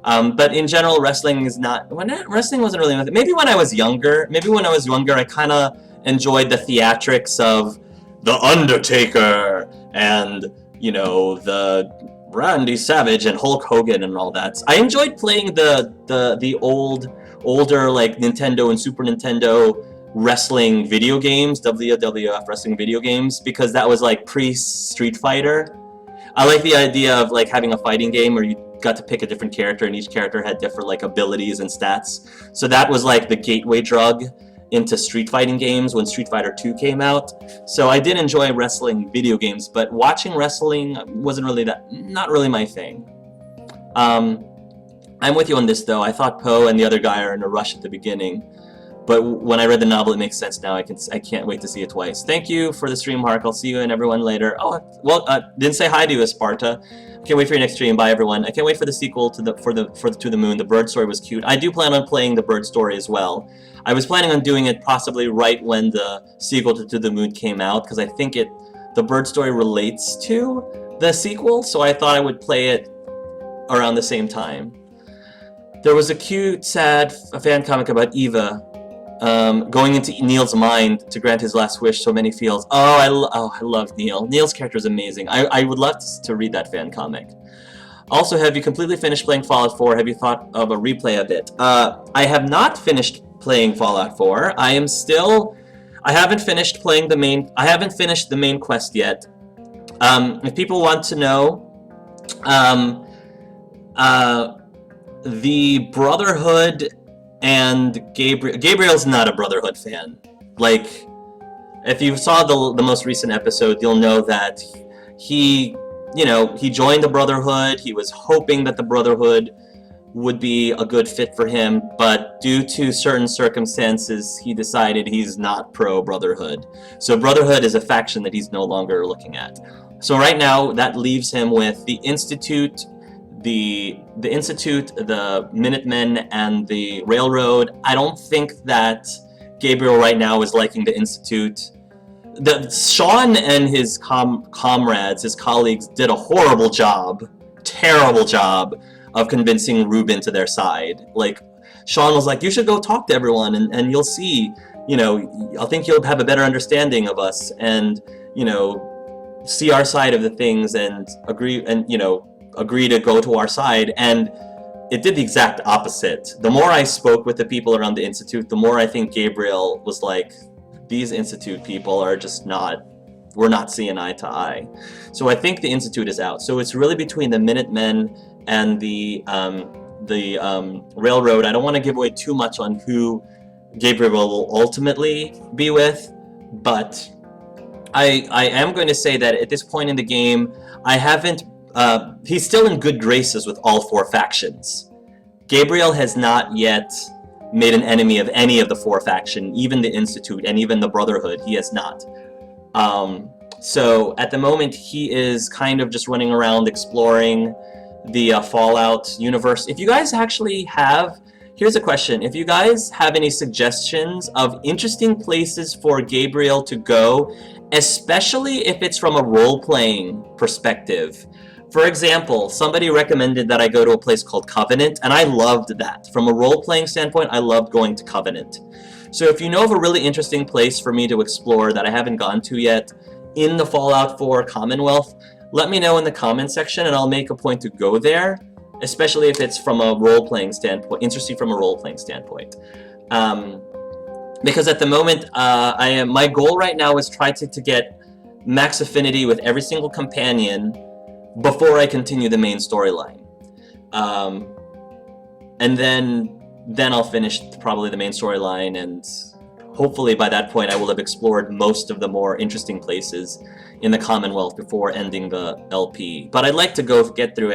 But in general, wrestling is not. Wrestling wasn't really my thing. Maybe when I was younger, I kind of enjoyed the theatrics of the Undertaker and, you know, the Randy Savage and Hulk Hogan and all that. I enjoyed playing the older like Nintendo and Super Nintendo wrestling video games, WWF wrestling video games, because that was like pre-Street Fighter. I like the idea of like having a fighting game where you got to pick a different character and each character had different like abilities and stats. So that was like the gateway drug into street fighting games when Street Fighter 2 came out. So I did enjoy wrestling video games, but watching wrestling wasn't really not really my thing. I'm with you on this though. I thought Poe and the other guy are in a rush at the beginning, but when I read the novel, it makes sense now. I can't wait to see it twice. Thank you for the stream, Hark. I'll see you and everyone later. Oh, well, didn't say hi to you, Esparta. I can't wait for your next stream. Bye, everyone. I can't wait for the sequel to the Moon. The bird story was cute. I do plan on playing the bird story as well. I was planning on doing it possibly right when the sequel to the Moon came out, because I think the bird story relates to the sequel, so I thought I would play it around the same time. There was a cute, sad fan comic about Eva going into Neil's mind to grant his last wish, so many feels. I love Neil. Neil's character is amazing. I would love to read that fan comic. Also, have you completely finished playing Fallout 4? Have you thought of a replay of it? I have not finished playing Fallout 4. I haven't finished the main quest yet. If people want to know, the Brotherhood and Gabriel's not a Brotherhood fan. Like, if you saw the most recent episode, you'll know that he joined the Brotherhood. He was hoping that the Brotherhood would be a good fit for him, but due to certain circumstances, he decided he's not pro-Brotherhood. So Brotherhood is a faction that he's no longer looking at. So right now, that leaves him with the Institute, the Minutemen, and the Railroad. I don't think that Gabriel right now is liking the Institute. Sean and his comrades, his colleagues, did a horrible job, terrible job, of convincing Reuben to their side. Like, Sean was like, you should go talk to everyone and you'll see, I think you'll have a better understanding of us and, see our side of the things and agree to go to our side. And it did the exact opposite. The more I spoke with the people around the Institute, the more I think Gabriel was like, these Institute people are just we're not seeing eye to eye. So I think the Institute is out. So it's really between the Minutemen and the Railroad. I don't want to give away too much on who Gabriel will ultimately be with, but I am going to say that at this point in the game, he's still in good graces with all four factions. Gabriel has not yet made an enemy of any of the four factions, even the Institute and even the Brotherhood. He has not. So at the moment, he is kind of just running around exploring the Fallout universe. If you guys actually here's a question. If you guys have any suggestions of interesting places for Gabriel to go, especially if it's from a role-playing perspective. For example, somebody recommended that I go to a place called Covenant, and I loved that. From a role-playing standpoint, I loved going to Covenant. So if you know of a really interesting place for me to explore that I haven't gone to yet in the Fallout 4 Commonwealth, let me know in the comment section and I'll make a point to go there, especially if it's from a role-playing standpoint, interesting from a role-playing standpoint. Because at the moment, my goal right now is try to get max affinity with every single companion before I continue the main storyline. And then I'll finish probably the main storyline, and hopefully by that point I will have explored most of the more interesting places in the Commonwealth before ending the LP. But I'd like to go get through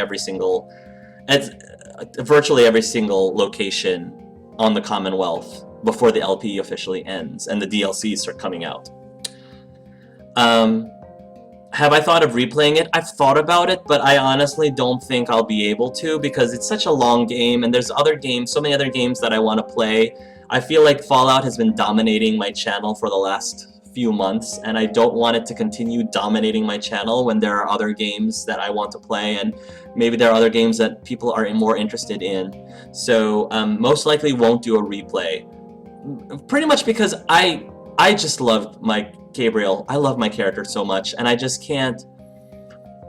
virtually every single location on the Commonwealth before the LP officially ends and the DLCs start coming out. Have I thought of replaying it? I've thought about it, but I honestly don't think I'll be able to because it's such a long game and there's other games, so many other games that I want to play. I feel like Fallout has been dominating my channel for the last few months and I don't want it to continue dominating my channel when there are other games that I want to play and maybe there are other games that people are more interested in. So most likely won't do a replay. Pretty much because I just love my Gabriel. I love my character so much, and I just can't.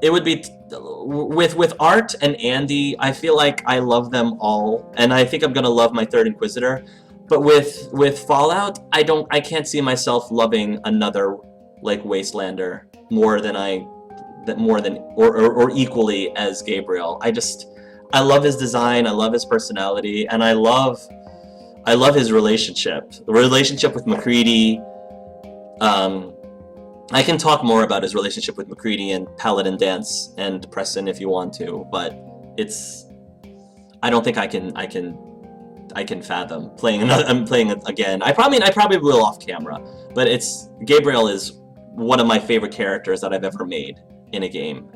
It would be with Art and Andy. I feel like I love them all, and I think I'm gonna love my third Inquisitor. But with Fallout, I can't see myself loving another like Wastelander more than or equally as Gabriel. I love his design. I love his personality, and I love his relationship. The relationship with MacCready. I can talk more about his relationship with MacCready and Paladin Dance and Preston if you want to, but I don't think I can fathom playing another. I'm playing it again. I probably will off camera, but Gabriel is one of my favorite characters that I've ever made in a game.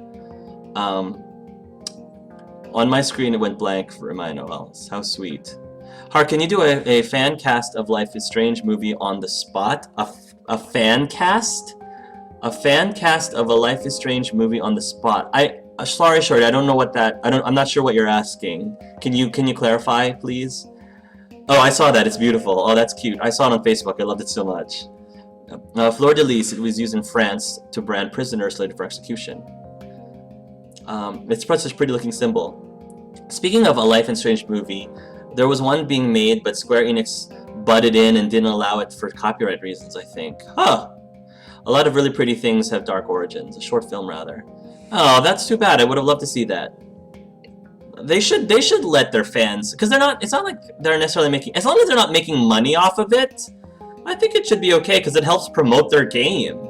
On my screen it went blank for my Noels. How sweet. Hart, can you do a fan cast of Life is Strange movie on the spot? A fan cast? A fan cast of a Life is Strange movie on the spot. Sorry, Shorty, I don't know what that. I'm not sure what you're asking. Can you clarify, please? Oh, I saw that. It's beautiful. Oh, that's cute. I saw it on Facebook. I loved it so much. Fleur de Lis. It was used in France to brand prisoners slated for execution. It's such a pretty looking symbol. Speaking of a Life is Strange movie. There was one being made, but Square Enix butted in and didn't allow it for copyright reasons, I think. Huh. A lot of really pretty things have dark origins. A short film, rather. Oh, that's too bad. I would have loved to see that. They should let their fans, because it's not like they're necessarily making, as long as they're not making money off of it, I think it should be okay, because it helps promote their game.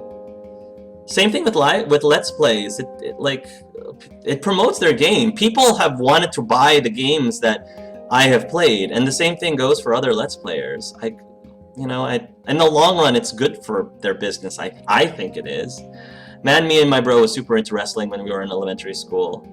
Same thing with Let's Plays. It promotes their game. People have wanted to buy the games that I have played, and the same thing goes for other Let's Players. In the long run, it's good for their business. I think it is. Man, me and my bro was super into wrestling when we were in elementary school.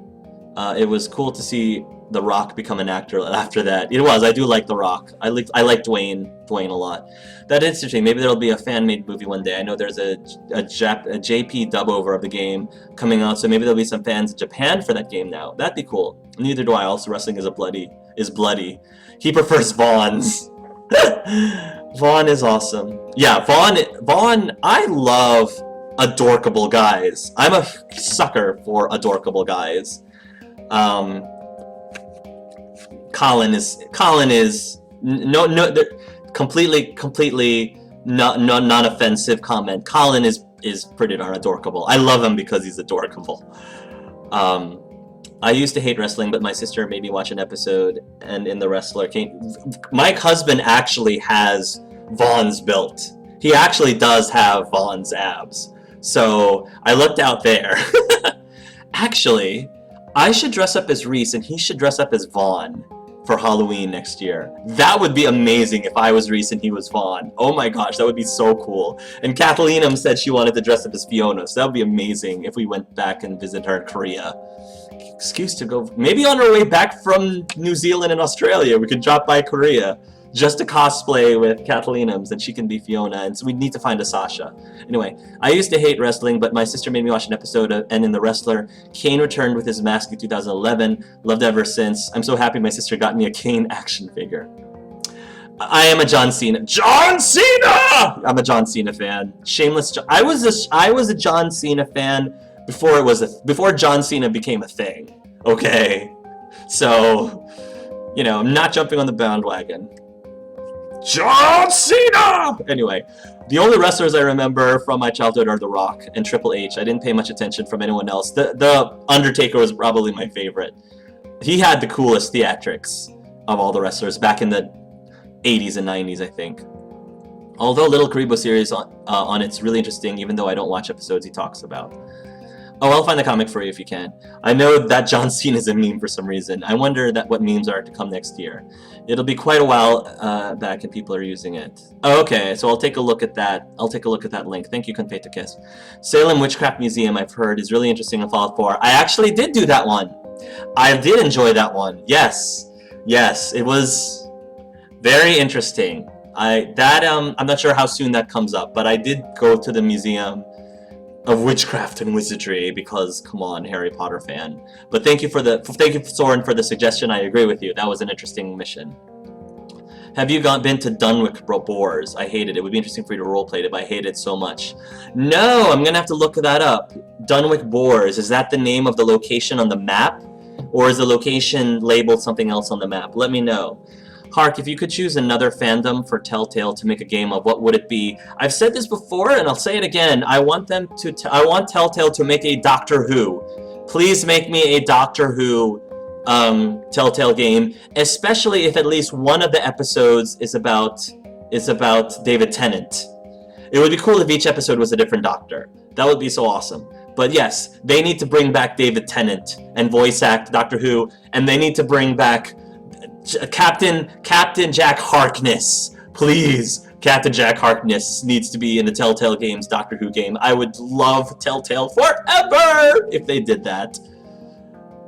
It was cool to see The Rock become an actor after that. It was. I do like The Rock. I like Dwayne a lot. That is interesting. Maybe there'll be a fan-made movie one day. I know there's a JP dub-over of the game coming out, so maybe there'll be some fans in Japan for that game now. That'd be cool. Neither do I. Also, wrestling is bloody. He prefers Vaughn's. Vaughn is awesome. Yeah, Vaughn. I love adorkable guys. I'm a sucker for adorkable guys. Colin is completely non-offensive comment. Colin is pretty darn adorkable. I love him because he's adorkable. I used to hate wrestling, but my sister made me watch an episode, and in The Wrestler, Mike's husband actually has Vaughn's built. He actually does have Vaughn's abs. So I looked out there. Actually, I should dress up as Reese, and he should dress up as Vaughn for Halloween next year. That would be amazing if I was Reese and he was Vaughn. Oh my gosh, that would be so cool. And Kathleen said she wanted to dress up as Fiona, so that would be amazing if we went back and visit her in Korea. Excuse to go, maybe on our way back from New Zealand and Australia, we could drop by Korea just to cosplay with Kathleen and she can be Fiona, and so we need to find a Sasha. Anyway, I used to hate wrestling, but my sister made me watch an episode and in The Wrestler, Kane returned with his mask in 2011. Loved it ever since. I'm so happy my sister got me a Kane action figure. I am a John Cena. John Cena! I'm a John Cena fan. Shameless. I was a John Cena fan before John Cena became a thing. Okay, so I'm not jumping on the bandwagon. John Cena! Anyway, the only wrestlers I remember from my childhood are The Rock and Triple H. I didn't pay much attention from anyone else. The Undertaker was probably my favorite. He had the coolest theatrics of all the wrestlers back in the 80s and 90s, I think. Although Little Karibo series on it's really interesting, even though I don't watch episodes he talks about. Oh, I'll find the comic for you if you can. I know that John Cena is a meme for some reason. I wonder what memes are to come next year. It'll be quite a while back and people are using it. Oh, okay, so I'll take a look at that. I'll take a look at that link. Thank you, Confetti Kiss. Salem Witchcraft Museum, I've heard, is really interesting in Fallout 4. I actually did do that one. I did enjoy that one. Yes. Yes, it was very interesting. I'm not sure how soon that comes up, but I did go to the Museum of Witchcraft and Wizardry because, come on, Harry Potter fan. But thank you, Soren, for the suggestion. I agree with you. That was an interesting mission. Have you been to Dunwich Boars? I hated it. It would be interesting for you to roleplay it, but I hate it so much. No, I'm gonna have to look that up. Dunwich Boars, is that the name of the location on the map? Or is the location labeled something else on the map? Let me know. Hark, if you could choose another fandom for Telltale to make a game of, what would it be? I've said this before, and I'll say it again. I want Telltale to make a Doctor Who. Please make me a Doctor Who Telltale game, especially if at least one of the episodes is about David Tennant. It would be cool if each episode was a different Doctor. That would be so awesome. But yes, they need to bring back David Tennant and voice act Doctor Who, and they need to bring back Captain Jack Harkness, please. Captain Jack Harkness needs to be in the Telltale Games Doctor Who game. I would love Telltale forever if they did that.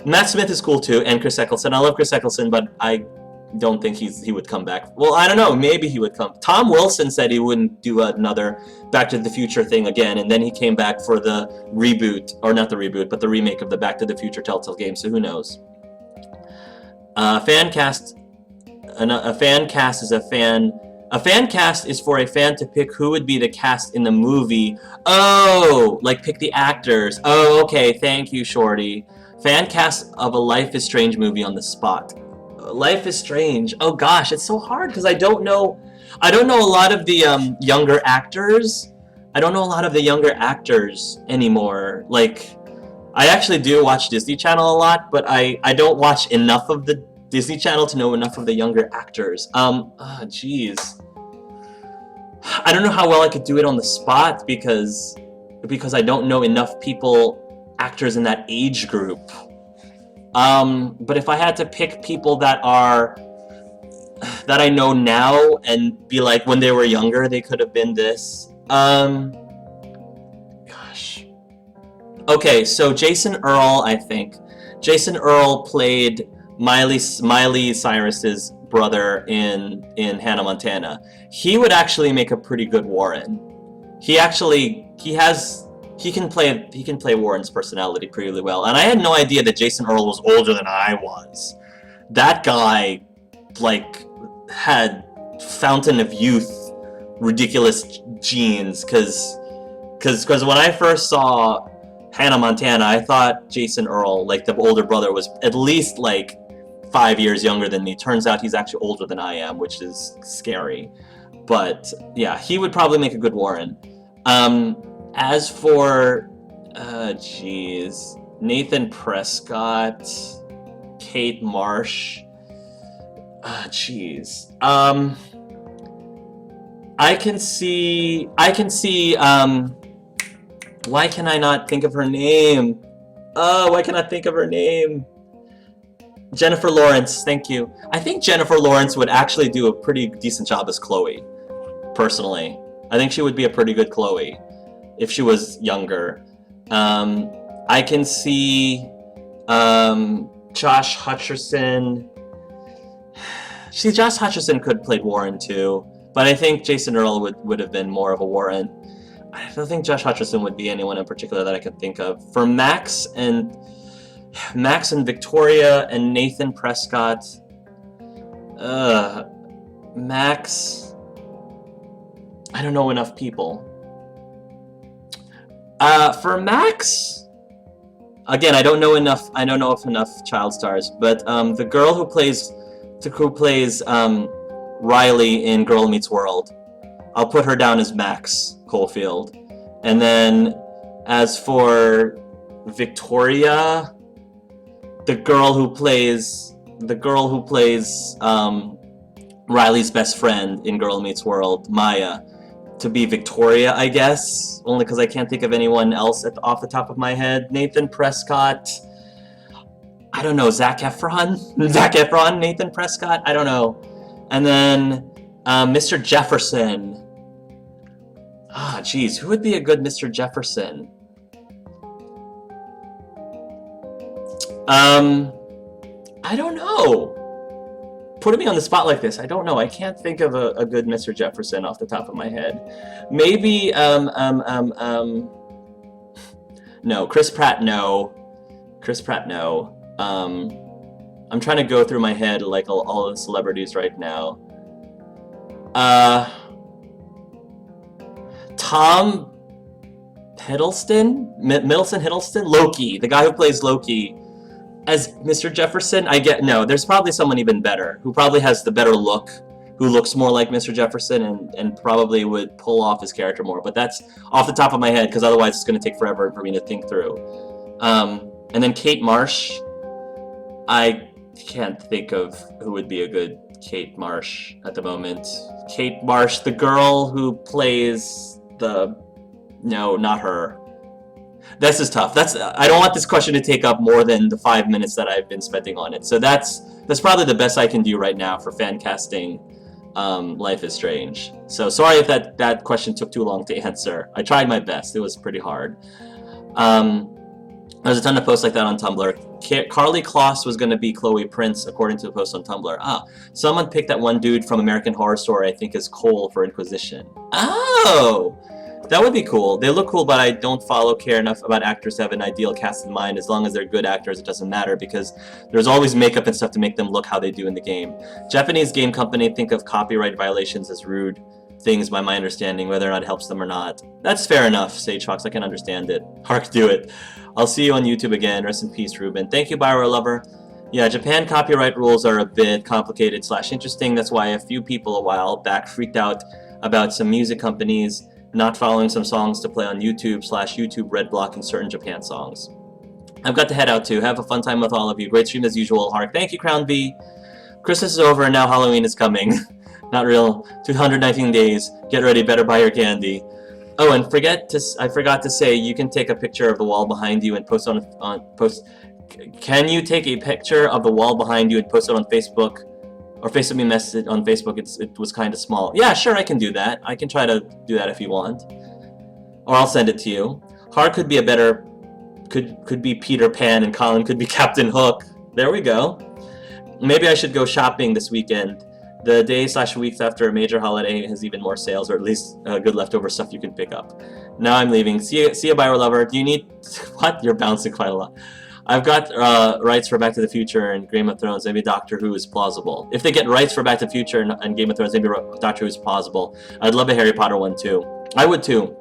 Matt Smith is cool too, and Chris Eccleston. I love Chris Eccleston, but I don't think he would come back. Well, I don't know. Maybe he would come. Tom Wilson said he wouldn't do another Back to the Future thing again, and then he came back for the reboot, or not the reboot, but the remake of the Back to the Future Telltale game. So who knows? A fan cast is for a fan to pick who would be the cast in the movie. Oh, like pick the actors. Oh, okay. Thank you, Shorty. Fan cast of a Life is Strange movie on the spot. Life is Strange. Oh gosh, it's so hard because I don't know a lot of the younger actors. I don't know a lot of the younger actors anymore. Like, I actually do watch Disney Channel a lot, but I don't watch enough of the Disney Channel to know enough of the younger actors. Jeez. I don't know how well I could do it on the spot because I don't know enough actors in that age group. But if I had to pick people that I know now and be like, when they were younger, they could have been this. Gosh. Okay, so Jason Earl, I think. Jason Earl played Miley Cyrus's brother in Hannah Montana. He would actually make a pretty good Warren. He can play Warren's personality pretty well. And I had no idea that Jason Earl was older than I was. That guy, like, had Fountain of Youth ridiculous genes, because when I first saw Hannah Montana, I thought Jason Earl, like the older brother, was at least like 5 years younger than me. Turns out he's actually older than I am, which is scary. But yeah, he would probably make a good Warren. As for, Nathan Prescott, Kate Marsh, I can see, why can I not think of her name? Why can I think of her name? Jennifer Lawrence, thank you. I think Jennifer Lawrence would actually do a pretty decent job as Chloe, personally. I think she would be a pretty good Chloe if she was younger. I can see Josh Hutcherson. Josh Hutcherson could play Warren too, but I think Jason Earl would have been more of a Warren. I don't think Josh Hutcherson would be anyone in particular that I could think of. For Max and Victoria and Nathan Prescott, Max, I don't know enough people. For Max, again, I don't know enough child stars, but the girl who plays Riley in Girl Meets World, I'll put her down as Max Caulfield. And then as for Victoria, the girl who plays Riley's best friend in Girl Meets World, Maya, to be Victoria, I guess. Only because I can't think of anyone else off the top of my head. Nathan Prescott. I don't know, Zac Efron? Zac Efron, Nathan Prescott? I don't know. And then Mr. Jefferson. Ah, geez, who would be a good Mr. Jefferson? I don't know. Putting me on the spot like this, I don't know. I can't think of a good Mr. Jefferson off the top of my head. Maybe, no, Chris Pratt, no. Chris Pratt, no. I'm trying to go through my head like all the celebrities right now. Tom Hiddleston? Middleton Hiddleston? Loki, the guy who plays Loki. As Mr. Jefferson, no, there's probably someone even better, who probably has the better look, who looks more like Mr. Jefferson and probably would pull off his character more, but that's off the top of my head, because otherwise it's going to take forever for me to think through. And then Kate Marsh, I can't think of who would be a good Kate Marsh at the moment. Kate Marsh, the girl who plays no, not her. This is tough. I don't want this question to take up more than the 5 minutes that I've been spending on it. So that's probably the best I can do right now for fan casting Life is Strange. So sorry if that question took too long to answer. I tried my best. It was pretty hard. There's a ton of posts like that on Tumblr. Carly Kloss was going to be Chloe Prince, according to the post on Tumblr. Ah, someone picked that one dude from American Horror Story, I think is Cole for Inquisition. Oh! That would be cool. They look cool, but I don't care enough about actors to have an ideal cast in mind. As long as they're good actors, it doesn't matter, because there's always makeup and stuff to make them look how they do in the game. Japanese game company think of copyright violations as rude things by my understanding, whether or not it helps them or not. That's fair enough, Sage Fox. I can understand it. Hark, do it. I'll see you on YouTube again. Rest in peace, Reuben. Thank you, Byro Lover. Yeah, Japan copyright rules are a bit complicated / interesting. That's why a few people a while back freaked out about some music companies not following some songs to play on YouTube / YouTube red blocking certain Japan songs. I've got to head out too. Have a fun time with all of you. Great stream as usual. Hark. Thank you, Crown B. Christmas is over and now Halloween is coming. Not real. 219 days. Get ready. Better buy your candy. Oh, and I forgot to say, you can take a picture of the wall behind you and post Can you take a picture of the wall behind you and post it on Facebook? Or Facebook me message on Facebook, it was kind of small. Yeah, sure, I can do that. I can try to do that if you want. Or I'll send it to you. Hart could be could be Peter Pan and Colin could be Captain Hook. There we go. Maybe I should go shopping this weekend. The days / weeks after a major holiday has even more sales, or at least good leftover stuff you can pick up. Now I'm leaving. See you, Byro Lover. Do you need... What? You're bouncing quite a lot. I've got rights for Back to the Future and Game of Thrones. Maybe Doctor Who is plausible. If they get rights for Back to the Future and Game of Thrones, maybe Doctor Who is plausible. I'd love a Harry Potter one too. I would too.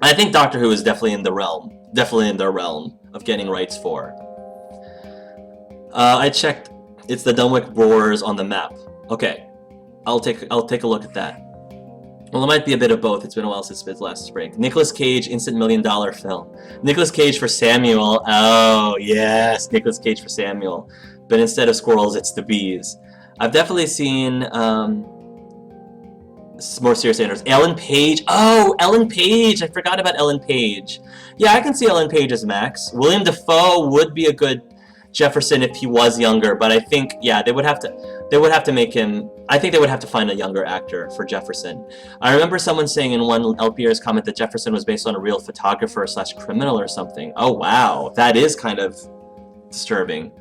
I think Doctor Who is definitely in the realm. Definitely in their realm of getting rights for. I checked. It's the Dunwich Boars on the map. Okay, I'll take a look at that. Well, it might be a bit of both. It's been a while since it's last break. Nicolas Cage, instant $1 million film. Nicolas Cage for Samuel. Oh, yes, Nicolas Cage for Samuel. But instead of squirrels, it's the bees. I've definitely seen more serious answers. Ellen Page. Oh, Ellen Page. I forgot about Ellen Page. Yeah, I can see Ellen Page as Max. William Dafoe would be a good Jefferson if he was younger, but I think, yeah, they would have to make him... I think they would have to find a younger actor for Jefferson. I remember someone saying in one LPR's comment that Jefferson was based on a real photographer / criminal or something. Oh, wow. That is kind of disturbing.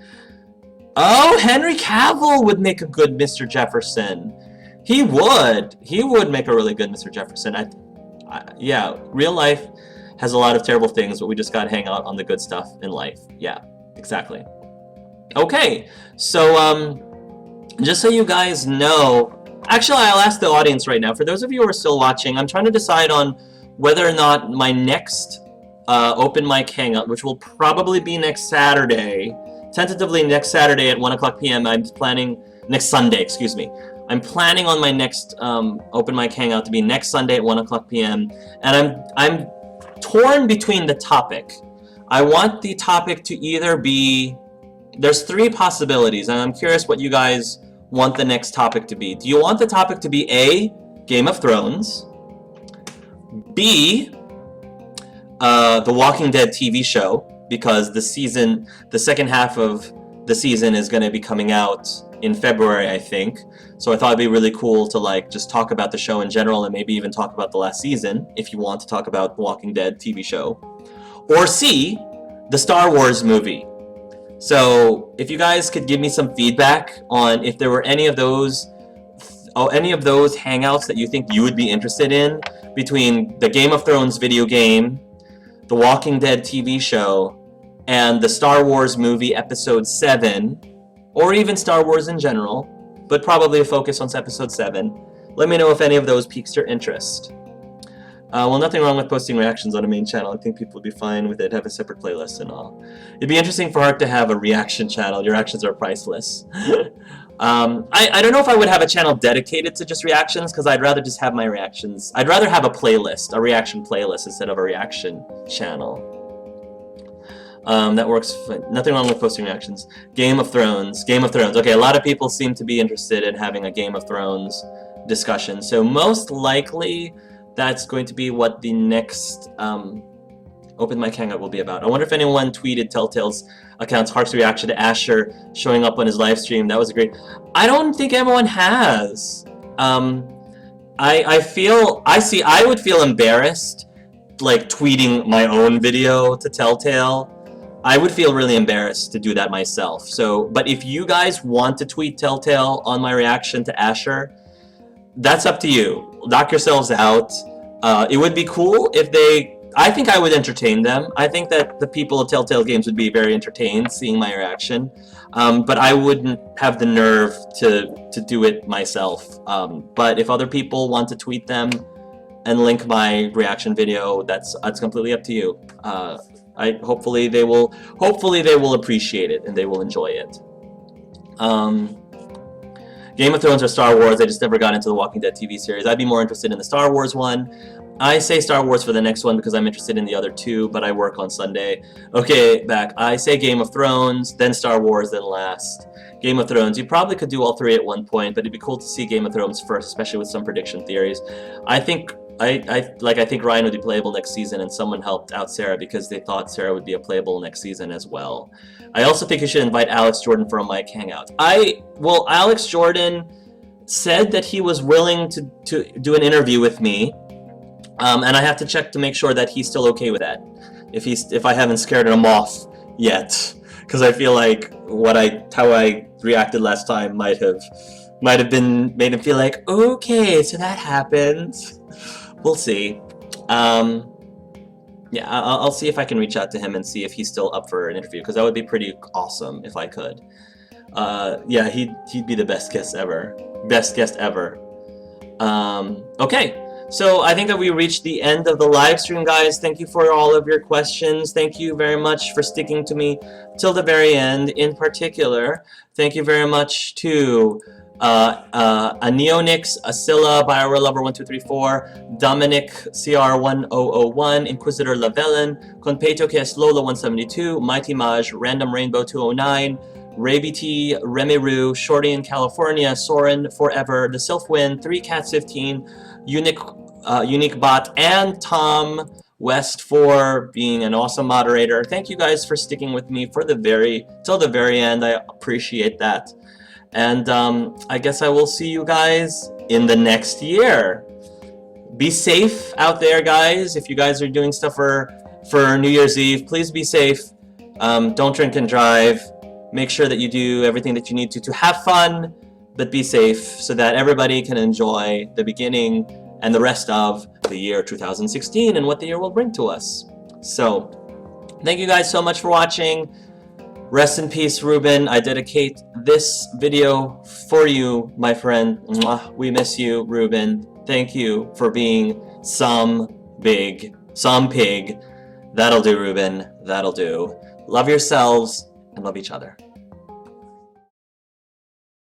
Oh, Henry Cavill would make a good Mr. Jefferson. He would. He would make a really good Mr. Jefferson. Yeah, real life has a lot of terrible things, but we just gotta hang out on the good stuff in life. Yeah, exactly. Okay, so, just so you guys know, actually I'll ask the audience right now, for those of you who are still watching, I'm trying to decide on whether or not my next open mic hangout, which will probably be next Saturday, tentatively next Saturday at 1:00 p.m. I'm planning, next Sunday, excuse me. I'm planning on my next open mic hangout to be next Sunday at 1:00 p.m. And I'm torn between the topic. I want the topic to either be, there's 3 possibilities, and I'm curious what you guys want the next topic to be. Do you want the topic to be A, Game of Thrones, B, the Walking Dead TV show, because the second half of the season is going to be coming out in February, I think. So I thought it'd be really cool to like just talk about the show in general and maybe even talk about the last season if you want to talk about the Walking Dead TV show. Or C, the Star Wars movie. So if you guys could give me some feedback on if there were any of those hangouts that you think you would be interested in between the Game of Thrones video game, the Walking Dead TV show, and the Star Wars movie Episode 7, or even Star Wars in general, but probably a focus on Episode 7. Let me know if any of those piques your interest. Well, nothing wrong with posting reactions on a main channel. I think people would be fine with it, have a separate playlist and all. It'd be interesting for Hark to have a reaction channel. Your reactions are priceless. I don't know if I would have a channel dedicated to just reactions, because I'd rather just have my reactions. I'd rather have a playlist, a reaction playlist, instead of a reaction channel. That works. Nothing wrong with posting reactions. Game of Thrones. Game of Thrones. Okay, a lot of people seem to be interested in having a Game of Thrones discussion. So most likely, that's going to be what the next Open Mic Hangout will be about. I wonder if anyone tweeted Telltale's account's Hark's reaction to Asher showing up on his live stream. That was great. I don't think everyone has. I would feel embarrassed, like tweeting my own video to Telltale. I would feel really embarrassed to do that myself. So, but if you guys want to tweet Telltale on my reaction to Asher, that's up to you. Knock yourselves out. It would be cool if I think I would entertain them. I think that the people of Telltale Games would be very entertained seeing my reaction. But I wouldn't have the nerve to do it myself. But if other people want to tweet them and link my reaction video, that's completely up to you. Hopefully they will appreciate it and they will enjoy it. Game of Thrones or Star Wars, I just never got into the Walking Dead TV series. I'd be more interested in the Star Wars one. I say Star Wars for the next one because I'm interested in the other two, but I work on Sunday. Okay, back. I say Game of Thrones, then Star Wars, then last. Game of Thrones. You probably could do all three at one point, but it'd be cool to see Game of Thrones first, especially with some prediction theories. I think Ryan would be playable next season, and someone helped out Sarah because they thought Sarah would be a playable next season as well. I also think you should invite Alex Jordan for a mic hangout. Alex Jordan said that he was willing to do an interview with me, and I have to check to make sure that he's still okay with that. If I haven't scared him off yet, because I feel like how I reacted last time might have made him feel like, okay, so that happened. We'll see. Yeah, I'll see if I can reach out to him and see if he's still up for an interview, because that would be pretty awesome if I could. Yeah, he'd be the best guest ever. Best guest ever. Okay, so I think that we reached the end of the live stream, guys. Thank you for all of your questions. Thank you very much for sticking to me till the very end. In particular, thank you very much to Neonix, Asilla, BioRelover1234, Dominic CR1001, Inquisitor Lavellen, Conpeto KS Lola 172, Mighty Maj, Random Rainbow 209, Raby T, Remiru, Shorty in California, Soren Forever, The Sylphwin, 3Cats15, Unique Bot, and Tom West for being an awesome moderator. Thank you guys for sticking with me till the very end. I appreciate that. And I guess I will see you guys in the next year. Be safe out there, guys. If you guys are doing stuff for New Year's Eve, please be safe. Don't drink and drive. Make sure that you do everything that you need to have fun, but be safe so that everybody can enjoy the beginning and the rest of the year 2016 and what the year will bring to us. So, thank you guys so much for watching. Rest in peace, Reuben. I dedicate this video for you, my friend. Mwah. We miss you, Reuben. Thank you for being some pig. That'll do, Reuben. That'll do. Love yourselves and love each other.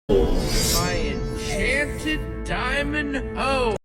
My enchanted diamond hoe.